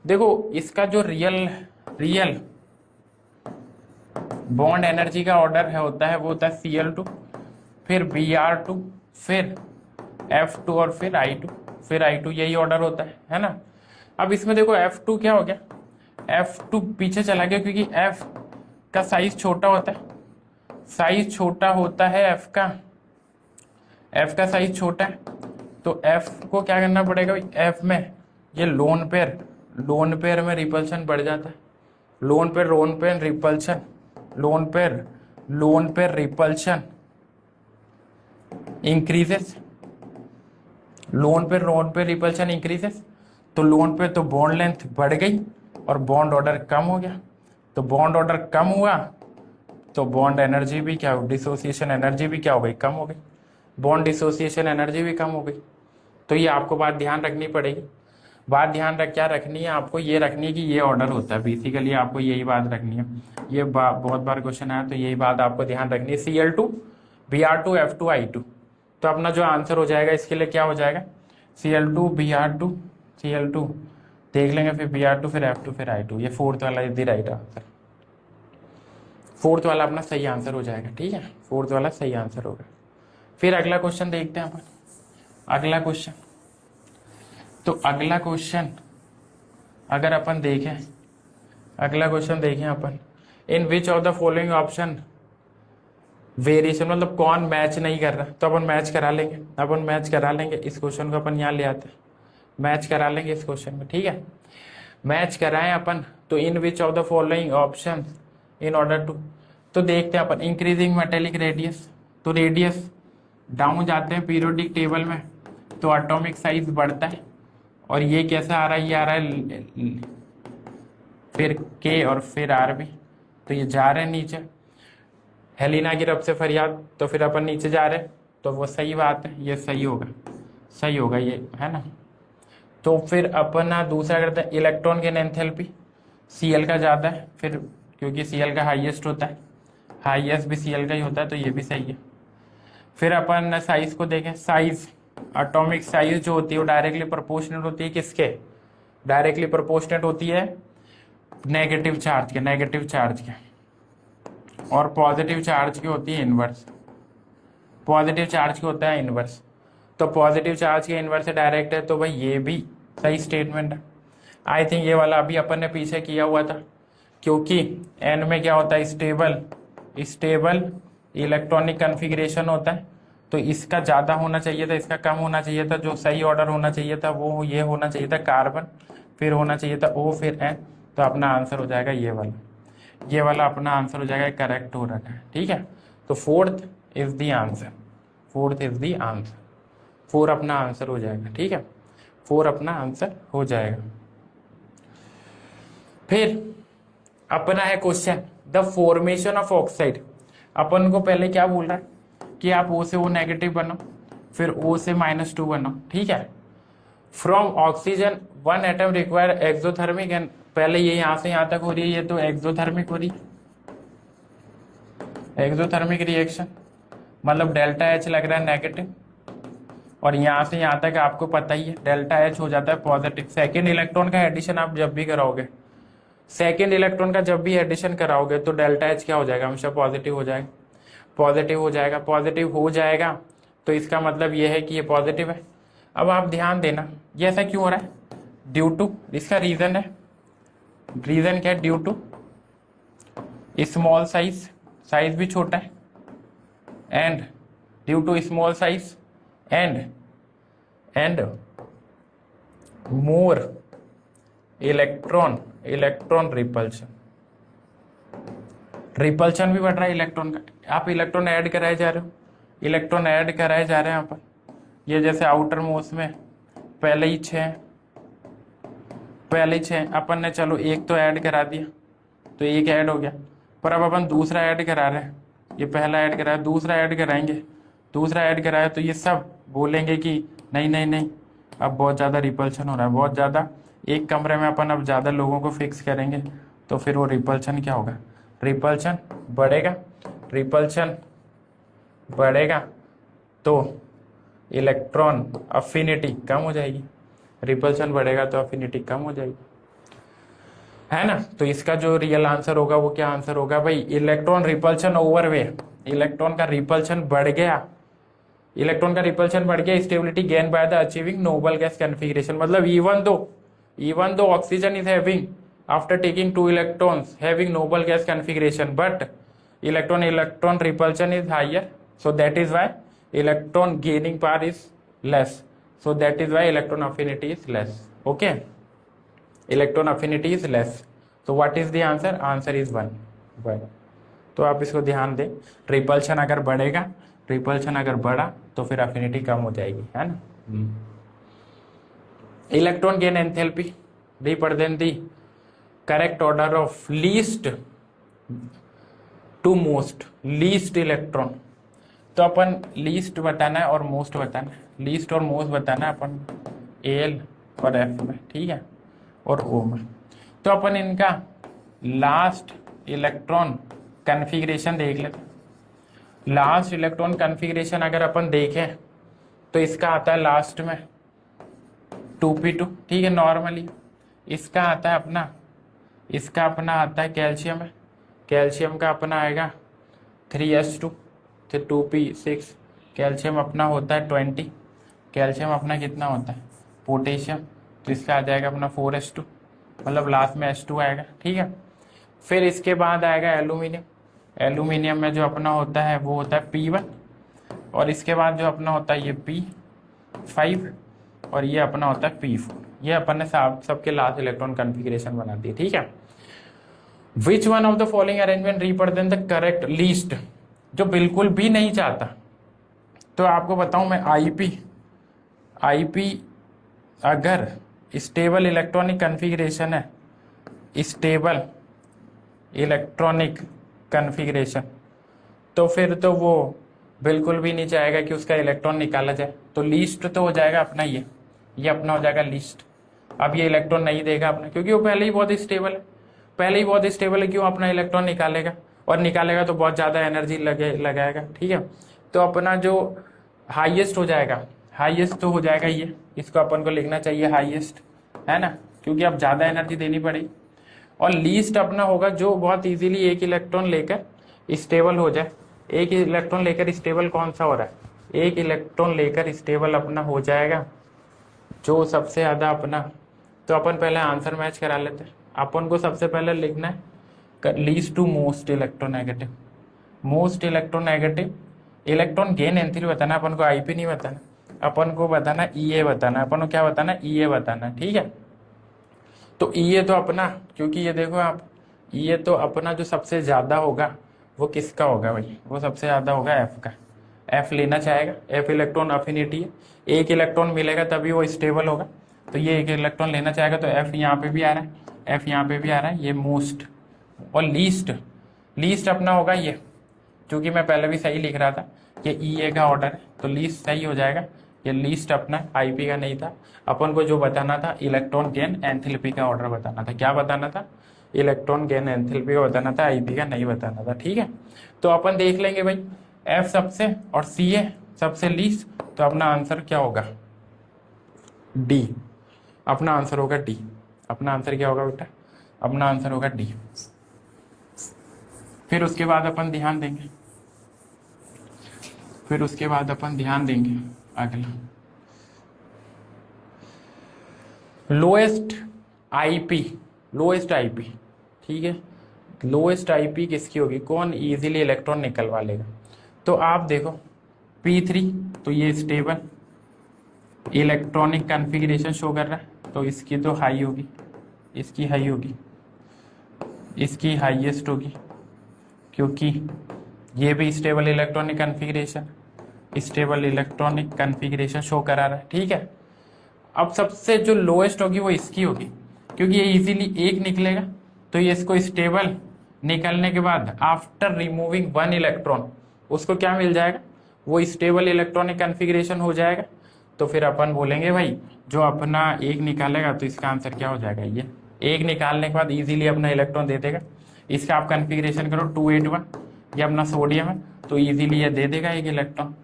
देखो इसका जो रियल बॉन्ड एनर्जी का ऑर्डर है होता है वो होता है Cl2 फिर Br2 फिर F2 और फिर I2, यही ऑर्डर होता है ना। अब इसमें देखो F2 क्या हो गया, F2 पीछे चला गया क्योंकि F का साइज छोटा होता है, साइज छोटा होता है F का साइज छोटा है, तो F को क्या करना पड़ेगा, F में ये लोन पेयर में रिपल्शन बढ़ जाता है, lone pair repulsion increases, lone pair repulsion increases, तो लोन पे तो बॉन्ड लेंथ बढ़ गई और बॉन्ड ऑर्डर कम हो गया, तो बॉन्ड ऑर्डर कम हुआ तो बॉन्ड एनर्जी भी क्या हो, डिसोसिएशन एनर्जी भी क्या हो गई, कम हो गई, बॉन्ड डिसोसिएशन एनर्जी भी कम हो गई। तो ये आपको बात ध्यान रखनी पड़ेगी। बात ध्यान क्या रखनी है आपको, ये रखनी है कि ये ऑर्डर होता है, बेसिकली आपको यही बात रखनी है। ये बहुत बार क्वेश्चन आया तो यही बात आपको ध्यान रखनी है, Cl2 Br2 F2 I2। तो अपना जो आंसर हो जाएगा इसके लिए क्या हो जाएगा, Cl2 Br2 Cl2 देख लेंगे, फिर Br2 फिर F2 फिर I2, ये फोर्थ वाला is the right answer, fourth वाला अपना सही आंसर हो जाएगा, ठीक है, फोर्थ वाला सही आंसर होगा। फिर अगला क्वेश्चन देखते हैं अपन, अगला क्वेश्चन। तो अगला क्वेश्चन अगर अपन देखें, अगला क्वेश्चन देखें अपन, in which of the following option variation, मतलब कौन मैच नहीं कर रहा, तो अपन मैच करा लेंगे, इस क्वेश्चन को अपन यहाँ ले आते हैं, मैच करा लेंगे इस क्वेश्चन में, ठीक है, मैच कराएं अपन। तो in which of the following option in order to, तो देखते हैं अपन, इंक्रीजिंग मेटेलिक रेडियस, तो रेडियस डाउन जाते हैं पीरियोडिक टेबल में तो एटॉमिक साइज बढ़ता है, और ये कैसा आ रहा है, ये आ रहा है फिर K और फिर RB, तो ये जा रहे हैं नीचे, हेलिना की रब से फरियाद, तो फिर अपन नीचे जा रहे हैं, तो वो सही बात है, ये सही होगा ये, है ना। तो फिर अपना दूसरा करते हैं, इलेक्ट्रॉन की एंथैल्पी Cl का ज़्यादा है, फिर क्योंकि Cl का हाईएस्ट होता है, हाईएस्ट भी Cl का ही होता है, तो ये भी सही है। फिर अपन साइज को देखें, साइज एटॉमिक साइज जो होती है वो डायरेक्टली प्रोपोर्शनेट होती है किसके, डायरेक्टली प्रोपोर्शनेट होती है नेगेटिव चार्ज के, और पॉजिटिव चार्ज की होती है इनवर्स, पॉजिटिव चार्ज की होता है इनवर्स, तो पॉजिटिव चार्ज के इनवर्स से डायरेक्ट है, तो भाई ये भी सही स्टेटमेंट है। आई थिंक ये वाला अभी अपन ने पीछे किया हुआ था, क्योंकि एन में क्या होता है, स्टेबल इलेक्ट्रॉनिक कॉन्फ़िगरेशन होता है, तो इसका ज़्यादा होना चाहिए था, इसका कम होना चाहिए था, जो सही ऑर्डर होना चाहिए था वो ये होना चाहिए था कार्बन, फिर होना चाहिए था O फिर N, तो अपना आंसर हो जाएगा ये वाला अपना आंसर हो जाएगा, करेक्ट हो रखा है, ठीक है। तो fourth is the answer, four अपना आंसर हो जाएगा, ठीक है, फोर अपना आंसर हो जाएगा। फिर अपना है question, the formation of oxide. अपन को पहले क्या बोल रहा है कि आप O से O नेगेटिव बनाओ, फिर O से -2 बनाओ, ठीक है। From oxygen 1 atom require exothermic, and पहले ये यहां से यहां तक हो रही है, ये तो एक्सोथर्मिक हो रही है, एक्सोथर्मिक रिएक्शन, मतलब डेल्टा H लग रहा है नेगेटिव, और यहाँ से यहाँ तक आपको पता ही है डेल्टा एच हो जाता है पॉजिटिव। सेकेंड इलेक्ट्रॉन का एडिशन आप जब भी कराओगे, सेकेंड इलेक्ट्रॉन का जब भी एडिशन कराओगे तो डेल्टा एच क्या हो जाएगा, हमेशा पॉजिटिव हो जाएगा, पॉजिटिव हो जाएगा, पॉजिटिव हो जाएगा। तो इसका मतलब ये है कि ये पॉजिटिव है। अब आप ध्यान देना ये ऐसा क्यों हो रहा है, ड्यू टू, इसका रीजन है, रीजन क्या है, due to small size, size भी छोटा है, and due to small size and more electron repulsion, repulsion भी बढ़ रहा है इलेक्ट्रॉन का। आप इलेक्ट्रॉन ऐड कराए जा रहे हो, इलेक्ट्रॉन ऐड कराए जा रहे हैं यहाँ पर। ये जैसे आउटर मोस्ट में पहले ही 6 अपन ने चलो एक तो ऐड करा दिया, तो एक ऐड हो गया, पर अब अपन दूसरा ऐड करा रहे हैं, ये पहला ऐड कराया, दूसरा ऐड कराएंगे, दूसरा ऐड कराया, तो ये सब बोलेंगे कि नहीं नहीं नहीं अब बहुत ज़्यादा रिपल्शन हो रहा है, बहुत ज़्यादा, एक कमरे में अपन अब ज़्यादा लोगों को फिक्स करेंगे, तो फिर वो रिपल्शन क्या होगा, रिपल्शन बढ़ेगा, रिपल्शन बढ़ेगा तो इलेक्ट्रॉन अफिनिटी कम हो जाएगी, रिपल्शन बढ़ेगा तो अफिनिटी कम हो जाएगी, है ना। तो इसका जो रियल आंसर होगा वो क्या आंसर होगा भाई, electron repulsion overweigh, electron का रिपल्शन बढ़ गया, इलेक्ट्रॉन का रिपल्शन बढ़ गया, stability gain by the achieving noble gas configuration. मतलब इवन दो oxygen is having after taking 2 electrons having noble gas configuration, but electron repulsion is higher, so that is why electron gaining power is less, so that is why electron affinity is less. Okay, electron affinity is less, so what is the answer, answer is 1. तो आप इसको ध्यान दें, repulsion अगर बढ़ेगा, repulsion अगर बढ़ा तो फिर अफिनिटी कम हो जाएगी, है ना। Electron gain enthalpy represent the correct order of least to most, least electron, तो अपन लीस्ट बताना है और मोस्ट बताना है, लीस्ट और मोस्ट बताना है अपन एल और एफ में, ठीक है, और ओ में। तो अपन इनका लास्ट इलेक्ट्रॉन कन्फिग्रेशन देख लेते हैं। लास्ट इलेक्ट्रॉन कन्फिग्रेशन अगर अपन देखें तो इसका आता है लास्ट में 2p2, ठीक है, नॉर्मली इसका आता है अपना, इसका अपना आता है कैल्शियम है, कैल्शियम का अपना आएगा 3s2, तो 2p6, कैल्शियम अपना होता है 20, कैल्शियम अपना कितना होता है, पोटेशियम, तो इसका आ जाएगा अपना 4s2, मतलब लास्ट में s2 आएगा, ठीक है। फिर इसके बाद आएगा एल्यूमिनियम, एल्यूमिनियम में जो अपना होता है वो होता है p1, और इसके बाद जो अपना होता है ये p5, और ये अपना होता है p4। ये अपन ने सबके लास्ट इलेक्ट्रॉन कन्फिग्रेशन बना दी, ठीक है। विच one of the following arrangement represent the correct least, जो बिल्कुल भी नहीं चाहता, तो आपको बताऊं मैं, आईपी अगर स्टेबल इलेक्ट्रॉनिक कन्फिग्रेशन है, स्टेबल इलेक्ट्रॉनिक कन्फिग्रेशन, तो फिर तो वो बिल्कुल भी नहीं चाहेगा कि उसका इलेक्ट्रॉन निकाला जाए, तो लीस्ट तो हो जाएगा अपना ये अपना हो जाएगा लीस्ट। अब ये इलेक्ट्रॉन नहीं देगा अपना, क्योंकि वो पहले ही बहुत स्टेबल है, पहले ही बहुत स्टेबल है, क्यों अपना इलेक्ट्रॉन निकालेगा, और निकालेगा तो बहुत ज़्यादा एनर्जी लगाएगा, ठीक है। तो अपना जो हाईएस्ट हो जाएगा, हाईएस्ट तो हो जाएगा ये, इसको अपन को लिखना चाहिए हाईएस्ट, है ना, क्योंकि अब ज़्यादा एनर्जी देनी पड़ेगी। और लीस्ट अपना होगा जो बहुत इजीली एक इलेक्ट्रॉन लेकर स्टेबल हो जाए। एक इलेक्ट्रॉन लेकर स्टेबल कौन सा हो रहा है, एक इलेक्ट्रॉन लेकर स्टेबल अपना हो जाएगा जो सबसे ज़्यादा अपना, तो अपन पहले आंसर मैच करा लेते हैं। अपन को सबसे पहले लिखना है least to most electronegative, most electronegative, electron gain enthalpy बताना, अपन को आईपी नहीं बताना, अपन को बताना ईए बताना, अपन को क्या बताना, ईए बताना, ठीक है। तो ईए तो अपना, क्योंकि ये देखो आप, ईए तो अपना जो सबसे ज़्यादा होगा वो किसका होगा भाई, वो सबसे ज़्यादा होगा एफ का, एफ लेना चाहेगा, एफ इलेक्ट्रॉन अफिनिटी है, एक इलेक्ट्रॉन मिलेगा तभी वो स्टेबल होगा, तो ये एक इलेक्ट्रॉन लेना चाहेगा, तो एफ यहाँ पे भी आ रहा है, एफ यहाँ पे भी आ रहा है, ये मोस्ट। और लीस्ट, लीस्ट अपना होगा ये, क्योंकि मैं पहले भी सही लिख रहा था, ये ईए का ऑर्डर है, तो लीस्ट सही हो जाएगा, ये लीस्ट अपना आईपी का नहीं था। अपन को जो बताना था इलेक्ट्रॉन गेन एंथैल्पी का ऑर्डर बताना था, क्या बताना था, इलेक्ट्रॉन गेन एंथैल्पी का बताना था, आईपी का नहीं बताना था, ठीक है। तो अपन देख लेंगे भाई, एफ सबसे और सी ए सबसे लीस्ट, तो अपना आंसर क्या होगा? डी। अपना आंसर होगा डी। अपना आंसर क्या होगा बेटा? अपना आंसर होगा डी। फिर उसके बाद अपन ध्यान देंगे, अगला लोएस्ट आईपी। लोएस्ट आईपी, ठीक है, लोएस्ट आईपी किसकी होगी? कौन इजीली इलेक्ट्रॉन निकलवा लेगा? तो आप देखो P3, तो ये स्टेबल इलेक्ट्रॉनिक कॉन्फ़िगरेशन शो कर रहा है, तो इसकी तो हाई होगी, इसकी हाई होगी, इसकी हाईएस्ट होगी, क्योंकि ये भी स्टेबल इलेक्ट्रॉनिक कॉन्फ़िगरेशन शो करा रहा है, ठीक है। अब सबसे जो लोएस्ट होगी वो इसकी होगी, क्योंकि ये इजीली एक निकलेगा, तो ये इसको स्टेबल निकलने के बाद आफ्टर रिमूविंग 1 इलेक्ट्रॉन उसको क्या मिल जाएगा? वो स्टेबल इलेक्ट्रॉनिक कॉन्फ़िगरेशन हो जाएगा। तो फिर अपन बोलेंगे भाई जो अपना एक निकालेगा तो इसका आंसर क्या हो जाएगा? ये एक निकालने के बाद इजीली अपना इलेक्ट्रॉन दे देगा। इसका आप कॉन्फ़िगरेशन करो 281, ये अपना सोडियम है, तो इजीली ये दे देगा एक इलेक्ट्रॉन।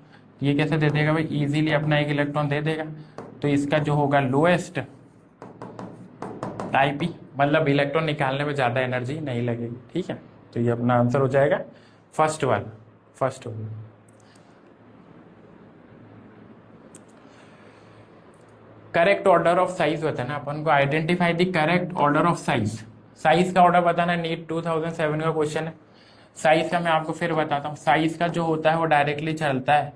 ये कैसे दे देगा भाई? इजीली अपना एक इलेक्ट्रॉन दे देगा। तो इसका जो होगा लोएस्ट आईपी, मतलब इलेक्ट्रॉन निकालने में ज़्यादा एनर्जी नहीं लगेगी, ठीक है। तो ये अपना आंसर हो जाएगा फर्स्ट वाला। करेक्ट ऑर्डर ऑफ साइज बताना अपन को, identify the correct order of size. Size का ऑर्डर बताना, नीट 2007 का क्वेश्चन है। साइज का मैं आपको फिर बताता हूँ। साइज का जो होता है वो डायरेक्टली चलता है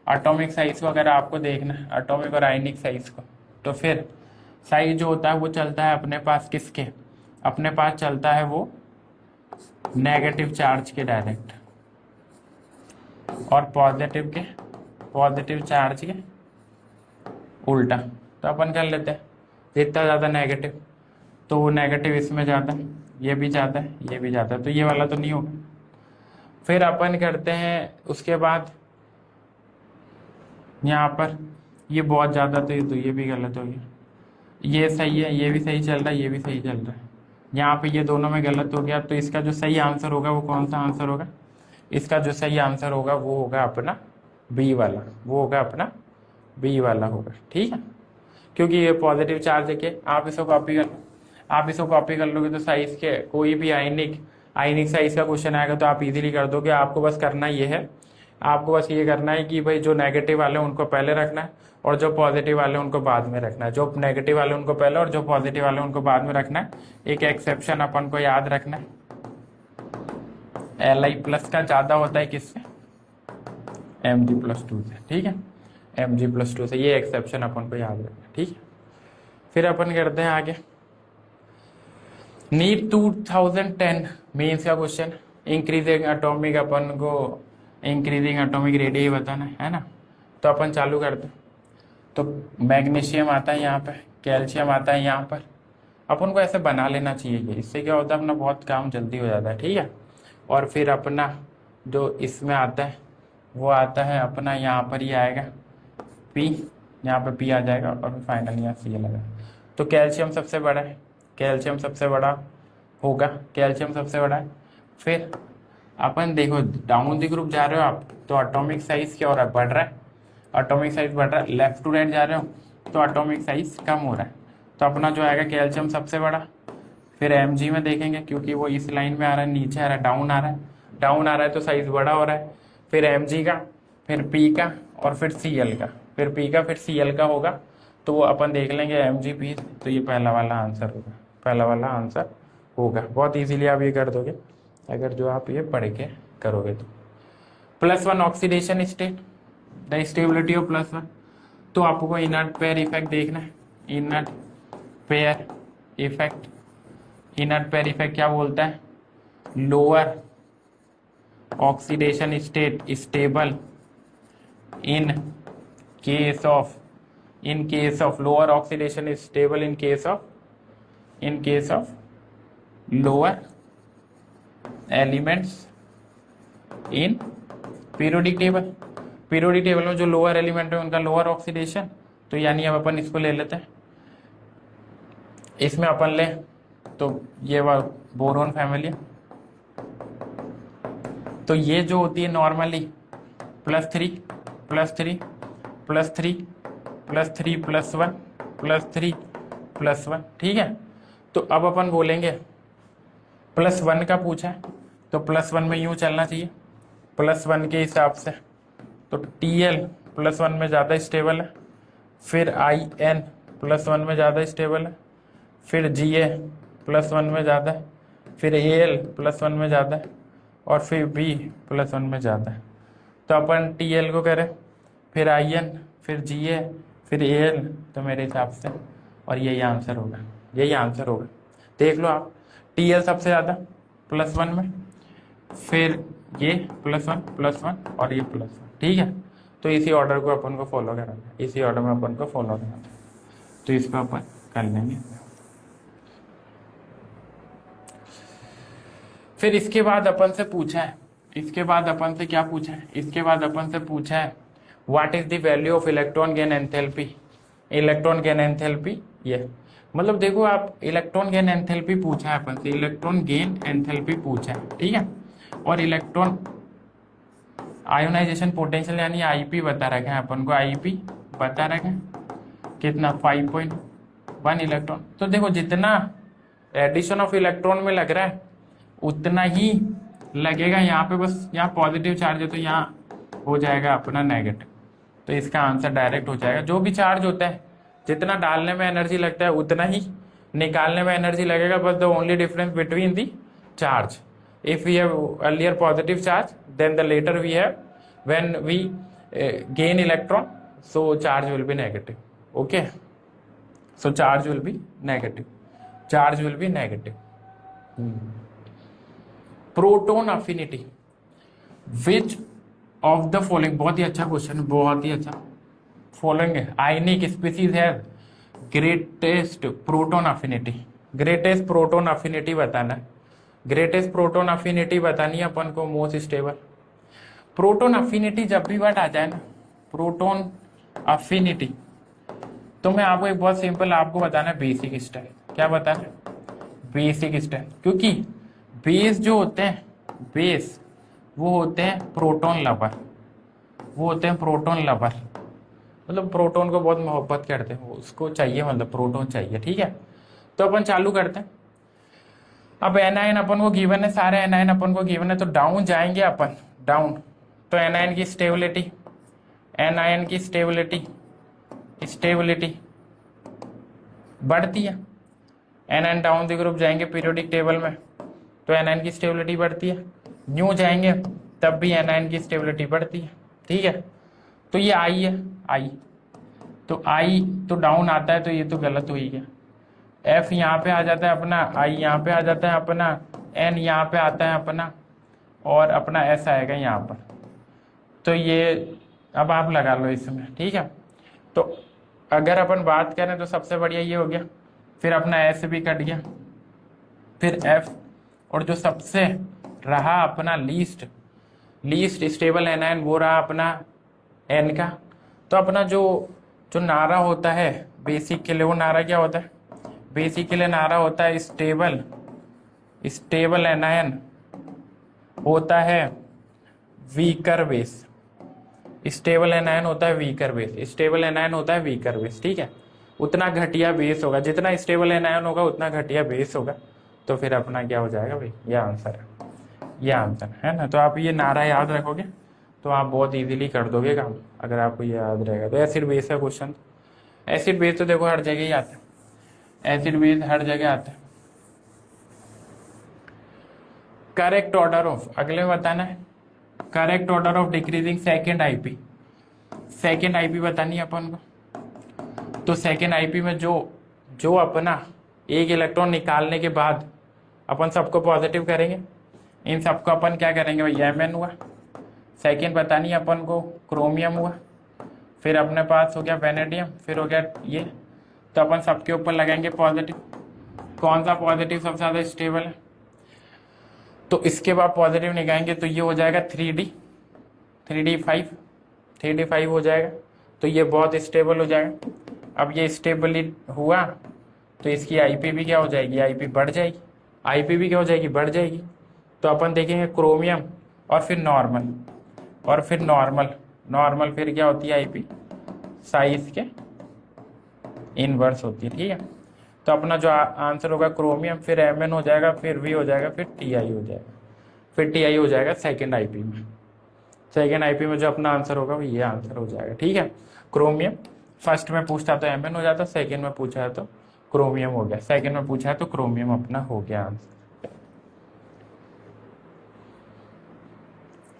एटॉमिक साइज को, अगर आपको देखना है एटॉमिक और आयनिक साइज को, तो फिर साइज जो होता है वो चलता है अपने पास किसके? अपने पास चलता है वो नेगेटिव चार्ज के डायरेक्ट, और पॉजिटिव चार्ज के उल्टा। तो अपन कर लेते हैं जितना ज़्यादा नेगेटिव, तो वो नेगेटिव इसमें जाता है, ये भी जाता है, ये भी जाता है, तो ये वाला तो नहीं होगा। फिर अपन करते हैं उसके बाद यहाँ पर ये बहुत ज़्यादा, तो ये भी गलत हो गया। ये सही है, ये भी सही चल रहा है, ये भी सही चल रहा है। यहाँ पे ये दोनों में गलत हो गया, तो इसका जो सही आंसर होगा वो कौन सा आंसर होगा? इसका जो सही आंसर होगा वो होगा अपना बी वाला, वो होगा अपना बी वाला होगा, ठीक है। क्योंकि ये पॉजिटिव चार्ज है कि आप इसको कॉपी कर लोगे तो साइज के कोई भी आयनिक साइज का क्वेश्चन आएगा तो आप इजीली कर दोगे। आपको बस करना ये है, आपको बस ये करना है कि भाई जो नेगेटिव वाले हैं उनको पहले रखना है और जो पॉजिटिव वाले हैं उनको बाद में रखना है। जो नेगेटिव वाले उनको पहले और जो पॉजिटिव वाले उनको बाद में रखना है। एक एक्सेप्शन अपन को याद रखना है, Li+ का ज़्यादा होता है किससे? Mg+2 से, ठीक है, Mg+2 से। ये एक्सेप्शन अपन को याद रखना है, ठीक है। फिर अपन करते हैं आगे नीट 2010 मेंस का क्वेश्चन। इंक्रीजिंग एटॉमिक रेडियस बताना है ना। तो अपन चालू करते हैं। तो मैग्नीशियम आता है यहाँ पे, कैल्शियम आता है यहाँ पर। अपन को ऐसे बना लेना चाहिए, इससे क्या होता है अपना बहुत काम जल्दी हो जाता है, ठीक है। और फिर अपना जो इसमें आता है वो आता है अपना यहाँ पर ही आएगा P, यहाँ पर P आ जाएगा और फिर फाइनली यहाँ Cl लगा। तो कैल्शियम सबसे बड़ा है, कैल्शियम सबसे बड़ा होगा, कैल्शियम सबसे बड़ा है। फिर अपन देखो डाउन द ग्रुप जा रहे हो आप तो एटॉमिक साइज क्या हो रहा है? बढ़ रहा है, एटॉमिक साइज बढ़ रहा है। लेफ्ट टू राइट जा रहे हो तो एटॉमिक साइज कम हो रहा है। तो अपना जो आएगा कैल्शियम सबसे बड़ा। फिर Mg में देखेंगे क्योंकि वो इस लाइन में आ रहा है, नीचे आ रहा है, डाउन आ रहा है तो साइज बड़ा हो रहा है। फिर Mg का, फिर P का और फिर Cl का, फिर P का फिर Cl का होगा। तो वो अपन देख लेंगे Mg+P, तो ये पहला वाला आंसर होगा। बहुत इजीली आप ये कर दोगे अगर जो आप ये पढ़ के करोगे तो। +1 oxidation state, the stability of +1। तो आपको इनर्ट पेयर इफेक्ट देखना है। इनर्ट पेयर इफेक्ट क्या बोलता है? Lower oxidation state stable in case of lower oxidation stable in case of lower elements in periodic table में जो लोअर एलिमेंट है उनका लोअर ऑक्सीडेशन। तो यानी अब अपन इसको ले लेते हैं, इसमें अपन ले तो ये बोरोन फैमिली। तो ये जो होती है नॉर्मली +3 +3 +3 +3 +1 +3 +1, ठीक है। तो अब अपन बोलेंगे +1 का पूछा है तो +1 में यूं चलना चाहिए +1 के हिसाब से। तो TL +1 में ज़्यादा स्टेबल है, फिर IN +1 में ज़्यादा स्टेबल है, फिर GA +1 में ज़्यादा है, फिर AL +1 में ज़्यादा है, और फिर B +1 में ज़्यादा है। तो अपन TL को करें, फिर IN, फिर GA, फिर AL, तो मेरे हिसाब से और यही आंसर होगा, यही आंसर होगा। देख लो आप, TL सबसे ज़्यादा +1 में, फिर ये +1 और ये +1, ठीक है। तो इसी ऑर्डर को अपन को फॉलो कराना है, इसी ऑर्डर में अपन को फॉलो कराना है, तो इसको अपन कर लेंगे। फिर इसके बाद अपन से पूछा है, इसके बाद अपन से क्या पूछा है, इसके बाद अपन से पूछा है what is the value of electron gain enthalpy. Electron gain enthalpy, ये मतलब देखो आप, इलेक्ट्रॉन गेन एंथैल्पी पूछा है अपन से, इलेक्ट्रॉन गेन एंथैल्पी पूछा है, ठीक है। और इलेक्ट्रॉन आयोनाइजेशन पोटेंशियल यानी आईपी बता रखा है अपन को, आईपी बता रखा है कितना 5.1 इलेक्ट्रॉन। तो देखो जितना एडिशन ऑफ इलेक्ट्रॉन में लग रहा है उतना ही लगेगा यहाँ पे, बस यहाँ पॉजिटिव चार्ज है तो यहाँ हो जाएगा अपना नेगेटिव, तो इसका आंसर डायरेक्ट हो जाएगा। जो भी चार्ज होता है जितना डालने में एनर्जी लगता है उतना ही निकालने में एनर्जी लगेगा, बस the only difference between the charge. If we have earlier positive charge then the later we have when we gain electron, so charge will be negative, okay, so charge will be negative, charge will be negative. Proton affinity, which of the following, बहुत ही अच्छा question, बहुत ही अच्छा, following ionic species has greatest proton affinity, greatest proton affinity बताना है, greatest proton affinity बतानी है अपन को, most stable. Proton affinity जब भी वर्ड आ जाए ना, प्रोटोन अफिनिटी, तो मैं आपको एक बहुत सिंपल आपको बताना है बेसिक स्टाइल। क्या बताना है? बेसिक स्टाइल, क्योंकि बेस जो होते हैं, बेस वो होते हैं प्रोटोन लवर, वो होते हैं प्रोटोन लवर, मतलब प्रोटोन को बहुत मोहब्बत करते हैं, उसको चाहिए, मतलब प्रोटोन चाहिए, ठीक है। तो अपन चालू करते हैं। अब एनायन अपन को गिवन है, सारे एनायन अपन को गिवन है, तो डाउन जाएंगे अपन, डाउन। तो एनायन की स्टेबिलिटी, एनायन की स्टेबिलिटी, स्टेबिलिटी बढ़ती है। एनायन डाउन द ग्रुप जाएंगे पीरियोडिक टेबल में तो एनायन की स्टेबिलिटी बढ़ती है, न्यू जाएंगे तब भी एनायन की स्टेबिलिटी बढ़ती है, ठीक है। तो ये आई है, आई, तो आई तो डाउन आता है, तो ये तो गलत हो ही गया। एफ यहाँ पे आ जाता है अपना, आई यहाँ पे आ जाता है अपना, एन यहाँ पे आता है अपना, और अपना एस आएगा यहाँ पर। तो ये अब आप लगा लो इसमें, ठीक है। तो अगर अपन बात करें तो सबसे बढ़िया ये हो गया, फिर अपना एस भी कट गया, फिर एफ, और जो सबसे रहा अपना लीस्ट स्टेबल एनायन वो रहा अपना एन का। तो अपना जो नारा होता है बेसिक के लिए, वो नारा क्या होता है? बेसिक के लिए नारा होता है स्टेबल एनायन होता है वीकर बेस, स्टेबल एनायन होता है वीकर बेस, स्टेबल एनायन होता है वीकर बेस, ठीक है। उतना घटिया बेस होगा, जितना स्टेबल एनायन होगा उतना घटिया बेस होगा। तो फिर अपना क्या हो जाएगा भाई, ये आंसर है, ये आंसर है ना। तो आप ये नारा याद रखोगे तो आप बहुत इजीली कर दोगे काम, अगर आपको ये याद रहेगा। तो एसिड बेस है क्वेश्चन, एसिड बेस तो देखो हर जगह ही आता है, एसिड बेस हर जगह आता है। करेक्ट ऑर्डर ऑफ, अगले में बताना है correct order of decreasing second IP, second IP बतानी है अपन को। तो सेकेंड आईपी में जो अपना एक इलेक्ट्रॉन निकालने के बाद अपन सबको पॉजिटिव करेंगे, इन सबको अपन क्या करेंगे भाई, एमएन हुआ। सेकेंड बतानी है अपन को क्रोमियम हुआ, फिर अपने पास हो गया वेनेडियम, फिर हो गया ये। तो अपन सबके ऊपर लगाएंगे पॉजिटिव। कौन सा पॉजिटिव सबसे ज़्यादा स्टेबल है? तो इसके बाद पॉजिटिव निकालेंगे तो ये हो जाएगा 3D5 हो जाएगा, तो ये बहुत स्टेबल हो जाएगा। अब ये स्टेबल हुआ तो इसकी आईपी भी क्या हो जाएगी, आईपी बढ़ जाएगी, आईपी भी क्या हो जाएगी, बढ़ जाएगी। तो अपन देखेंगे क्रोमियम और फिर नॉर्मल, और फिर नॉर्मल, नॉर्मल फिर क्या होती है आईपी, साइज के इनवर्स होती है, ठीक है। तो अपना जो आंसर होगा क्रोमियम, फिर Mn हो जाएगा, फिर V हो जाएगा, फिर Ti हो जाएगा, फिर Ti हो जाएगा सेकेंड आईपी में। सेकेंड आईपी में जो अपना आंसर होगा वो ये आंसर हो जाएगा, ठीक है। क्रोमियम फर्स्ट में पूछता तो Mn हो जाता, सेकेंड में पूछा है तो क्रोमियम हो गया, सेकेंड में पूछा है तो क्रोमियम अपना हो गया answer.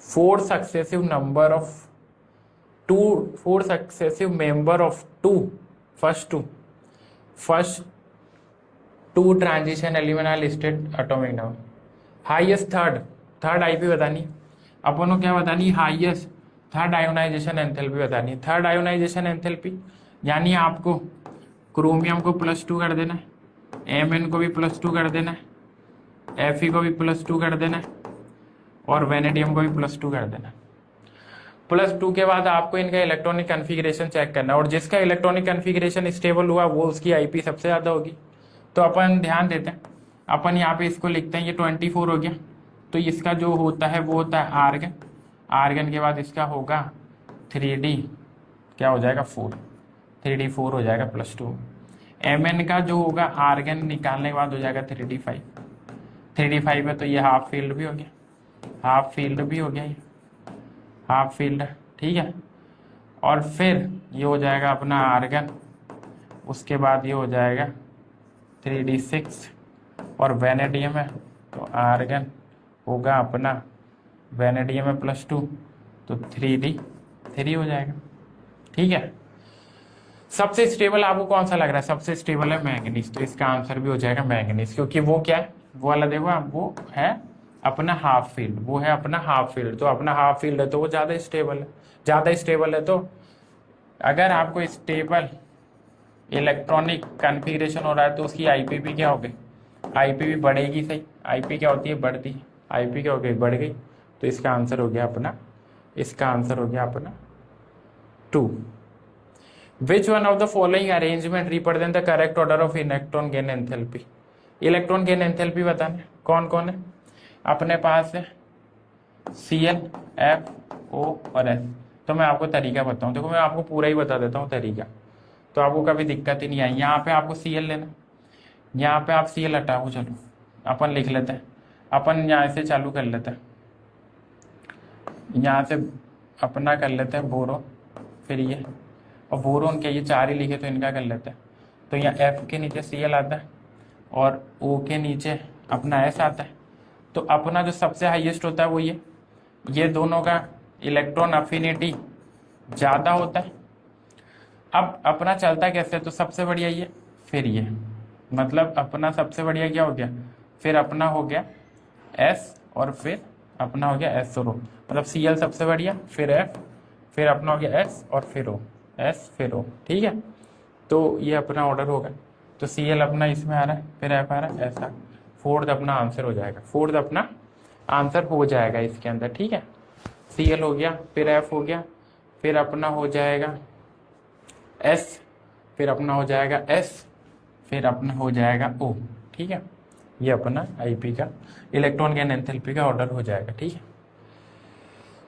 4 successive member of first two transition element are listed atomic number. Highest third IP बतानी, अपन को क्या बतानी, हाईएस्ट थर्ड आयोनाइजेशन एंथैल्पी बतानी है। थर्ड आयोनाइजेशन एंथैल्पी यानी आपको क्रोमियम को +2 कर देना है, Mn को भी +2 कर देना है, Fe को भी +2 कर देना है, और वेनेडियम को भी +2 कर देना। +2 के बाद आपको इनका इलेक्ट्रॉनिक कन्फिग्रेशन चेक करना है, और जिसका इलेक्ट्रॉनिक कन्फिग्रेशन स्टेबल हुआ वो उसकी आईपी सबसे ज़्यादा होगी। तो अपन ध्यान देते हैं, अपन यहाँ पे इसको लिखते हैं, ये 24 हो गया, तो इसका जो होता है वो होता है आर्गन। आर्गन के बाद इसका होगा 3D, क्या हो जाएगा 4, 3D4 हो जाएगा +2। Mn का जो होगा आर्गन निकालने के बाद हो जाएगा 3D5। 3D5 है तो ये हाफ फील्ड भी हो गया, हाफ फील्ड भी हो गया, ये हाफ फील्ड, ठीक है। और फिर ये हो जाएगा अपना आर्गन, उसके बाद ये हो जाएगा 3D6, और वेनेडियम है तो आर्गन होगा अपना, वेनेडियम है +2 तो 3D3 हो जाएगा, ठीक है। सबसे स्टेबल आपको कौन सा लग रहा है, सबसे स्टेबल है मैंगनीज, तो इसका आंसर भी हो जाएगा मैंगनीज, क्योंकि वो क्या है, वो वाला देखो आप, वो है अपना हाफ फील्ड, वो है अपना हाफ फील्ड, तो अपना हाफ फील्ड है तो वो ज़्यादा स्टेबल है, ज़्यादा स्टेबल है। तो अगर आपको स्टेबल इलेक्ट्रॉनिक कन्फिग्रेशन हो रहा है तो उसकी आईपी भी क्या होगी, आईपी भी बढ़ेगी, सही। आईपी क्या होती है, बढ़ती है, आईपी क्या हो गई, बढ़ गई, तो इसका आंसर हो गया अपना, इसका आंसर हो गया अपना 2। विच one of the following arrangement represent the correct order of electron gain enthalpy. Electron gain enthalpy बताना कौन कौन है अपने पास है, Cl, F, O और S। तो मैं आपको तरीका बताऊं, देखो मैं आपको पूरा ही बता देता हूँ तरीका, तो आपको कभी दिक्कत ही नहीं आई। यहाँ पे आपको Cl लेना, यहाँ पे आप Cl हटाओ, चलो अपन लिख लेते हैं, अपन यहाँ से चालू कर लेते हैं, यहाँ से अपना कर लेते हैं बोरो, फिर ये, और बोरोन के ये 4 ही लिखे तो इनका कर लेते हैं। तो यहाँ F के नीचे Cl आता है और O के नीचे अपना S आता है, तो अपना जो सबसे हाईएस्ट होता है वो ये दोनों का इलेक्ट्रॉन अफिनिटी ज़्यादा होता है। अब अपना चलता कैसे, तो सबसे बढ़िया ये, फिर ये, मतलब अपना सबसे बढ़िया क्या हो गया, फिर अपना हो गया S, और फिर अपना हो गया S और O, मतलब Cl सबसे बढ़िया, फिर F, फिर अपना हो गया S और फिर O, S फिर O, ठीक है। तो ये अपना ऑर्डर होगा, तो Cl अपना इसमें आ रहा है, फिर F आ रहा है, ऐसा फोर्थ अपना आंसर हो जाएगा, फोर्थ अपना आंसर हो जाएगा इसके अंदर, ठीक है। Cl हो गया, फिर F हो गया, फिर अपना हो जाएगा S, फिर अपना हो जाएगा S, फिर अपना हो जाएगा O, ठीक है। ये अपना आईपी का इलेक्ट्रॉन गेन एंथैल्पी का ऑर्डर हो जाएगा, ठीक है।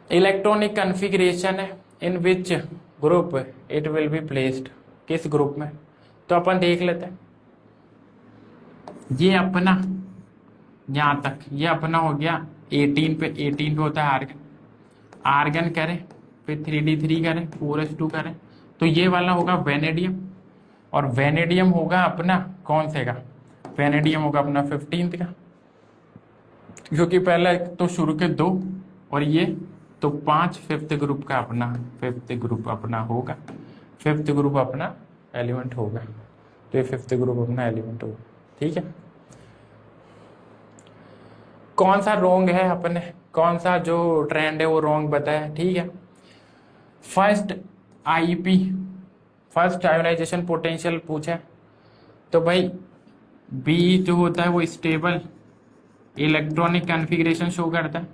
इलेक्ट्रॉनिक कन्फिग्रेशन है, in which group it will be placed, किस ग्रुप में, तो अपन देख लेते हैं। ये अपना यहाँ तक ये अपना हो गया 18 पे, 18 पे होता है आर्गन, आर्गन करें, फिर 3D3 करें, 4s2 करें, तो ये वाला होगा वेनेडियम, और वेनेडियम होगा अपना कौन से का, वेनेडियम होगा अपना 15th का, क्योंकि पहले तो शुरू के 2 और ये तो 5, 5th ग्रुप का अपना 5th ग्रुप अपना होगा, 5th ग्रुप अपना एलिमेंट होगा, तो ये 5th ग्रुप अपना एलिमेंट होगा, ठीक है। कौन सा रोंग है, अपने कौन सा जो ट्रेंड है वो रोंग बताया, ठीक है। First IP, first ionization potential पूछा, तो भाई बी जो होता है वो स्टेबल इलेक्ट्रॉनिक कन्फिग्रेशन शो करता है,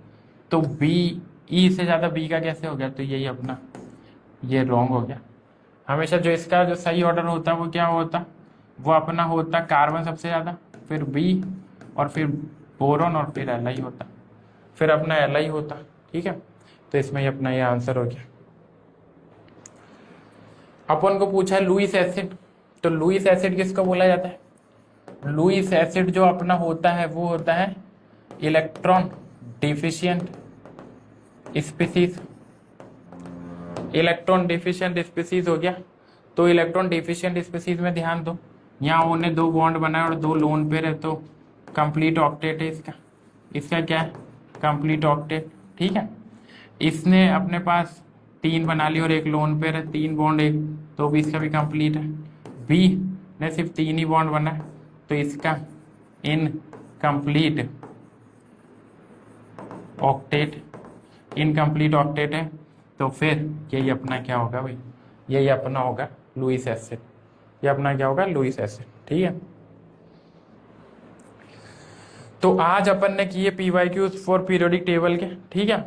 तो बी ई से ज़्यादा बी का कैसे हो गया, तो यही अपना ये रॉन्ग हो गया। हमेशा जो इसका जो सही ऑर्डर होता है वो क्या होता, वो अपना होता कार्बन सबसे ज़्यादा, फिर बी, और फिर बोरॉन, और फिर एल होता, फिर अपना एल होता, ठीक है। तो इसमें ही अपना ये आंसर हो गया। अपन को पूछा है लुईस एसिड, तो लुईस एसिड किसको बोला जाता है? लुईस एसिड जो अपना होता है वो होता है electron deficient species. Electron deficient species हो गया। तो इलेक्ट्रॉन डिफिशिएंट स्पीसीज में ध्यान दो, यहाँ उन्हें 2 बॉन्ड बनाए और 2 लोन पेयर है, तो कंप्लीट ऑक्टेट है इसका। इसका क्या है? Complete octet. ठीक है, इसने अपने पास 3 बना ली और 1 लोन पेयर है, 3 बॉन्ड 1, तो भी इसका भी कंप्लीट है। बी ने सिर्फ 3 ही बॉन्ड बना है, तो इसका इनकम्प्लीट ऑक्टेट, इनकम्प्लीट ऑक्टेट है। तो फिर यही अपना क्या होगा भाई? यही अपना होगा लुईस एसिड। ये अपना क्या होगा? Lewis acid. ठीक है, तो आज अपन ने किए PYQs फॉर पीरियोडिक टेबल के। ठीक है,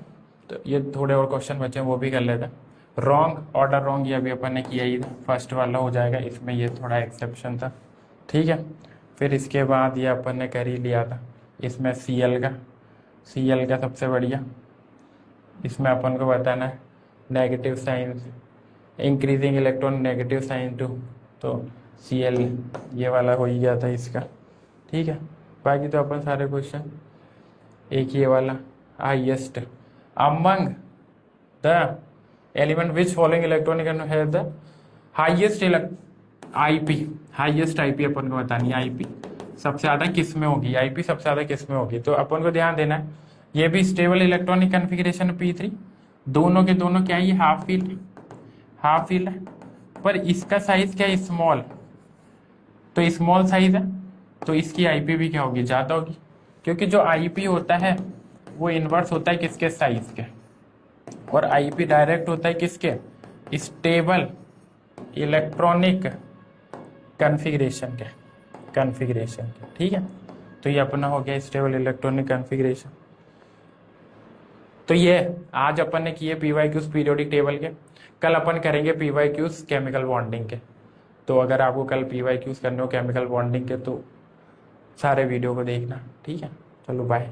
तो ये थोड़े और क्वेश्चन बचे वो भी कर लेते हैं। रॉन्ग ऑर्डर रॉन्ग, ये अभी अपन ने किया ही था, फर्स्ट वाला हो जाएगा, इसमें ये थोड़ा एक्सेप्शन था। ठीक है, फिर इसके बाद ये अपन ने कर ही लिया था, इसमें Cl का सबसे बढ़िया, इसमें अपन को बताना है negative sign, increasing electron negative sign too, तो Cl ये वाला हो ही गया था इसका। ठीक है, बाकी तो अपन सारे क्वेश्चन, एक ये वाला highest among the element which following electronic है the highest IP, highest IP अपन को बतानी है। आईपी सबसे ज़्यादा किस में होगी? आईपी सबसे ज़्यादा किस में होगी? तो अपन को ध्यान देना है, ये भी स्टेबल इलेक्ट्रॉनिक कन्फिग्रेशन P3, दोनों के दोनों क्या है? ये हाफ फील्ड है, पर इसका साइज क्या है? स्मॉल, तो स्मॉल साइज है, तो इसकी आईपी भी क्या होगी? ज़्यादा होगी, क्योंकि जो आईपी होता है वो इन्वर्स होता है किसके? साइज के, और आईपी डायरेक्ट होता है किसके? स्टेबल इलेक्ट्रॉनिक कन्फिग्रेशन के। ठीक है, तो ये अपना हो गया स्टेबल इलेक्ट्रॉनिक कन्फिग्रेशन। तो ये आज अपन ने किए PYQs पीरियोडिक टेबल के, कल अपन करेंगे PYQs केमिकल बॉन्डिंग के। तो अगर आपको कल PYQs करने हो केमिकल बॉन्डिंग के तो सारे वीडियो को देखना। ठीक है, चलो बाय।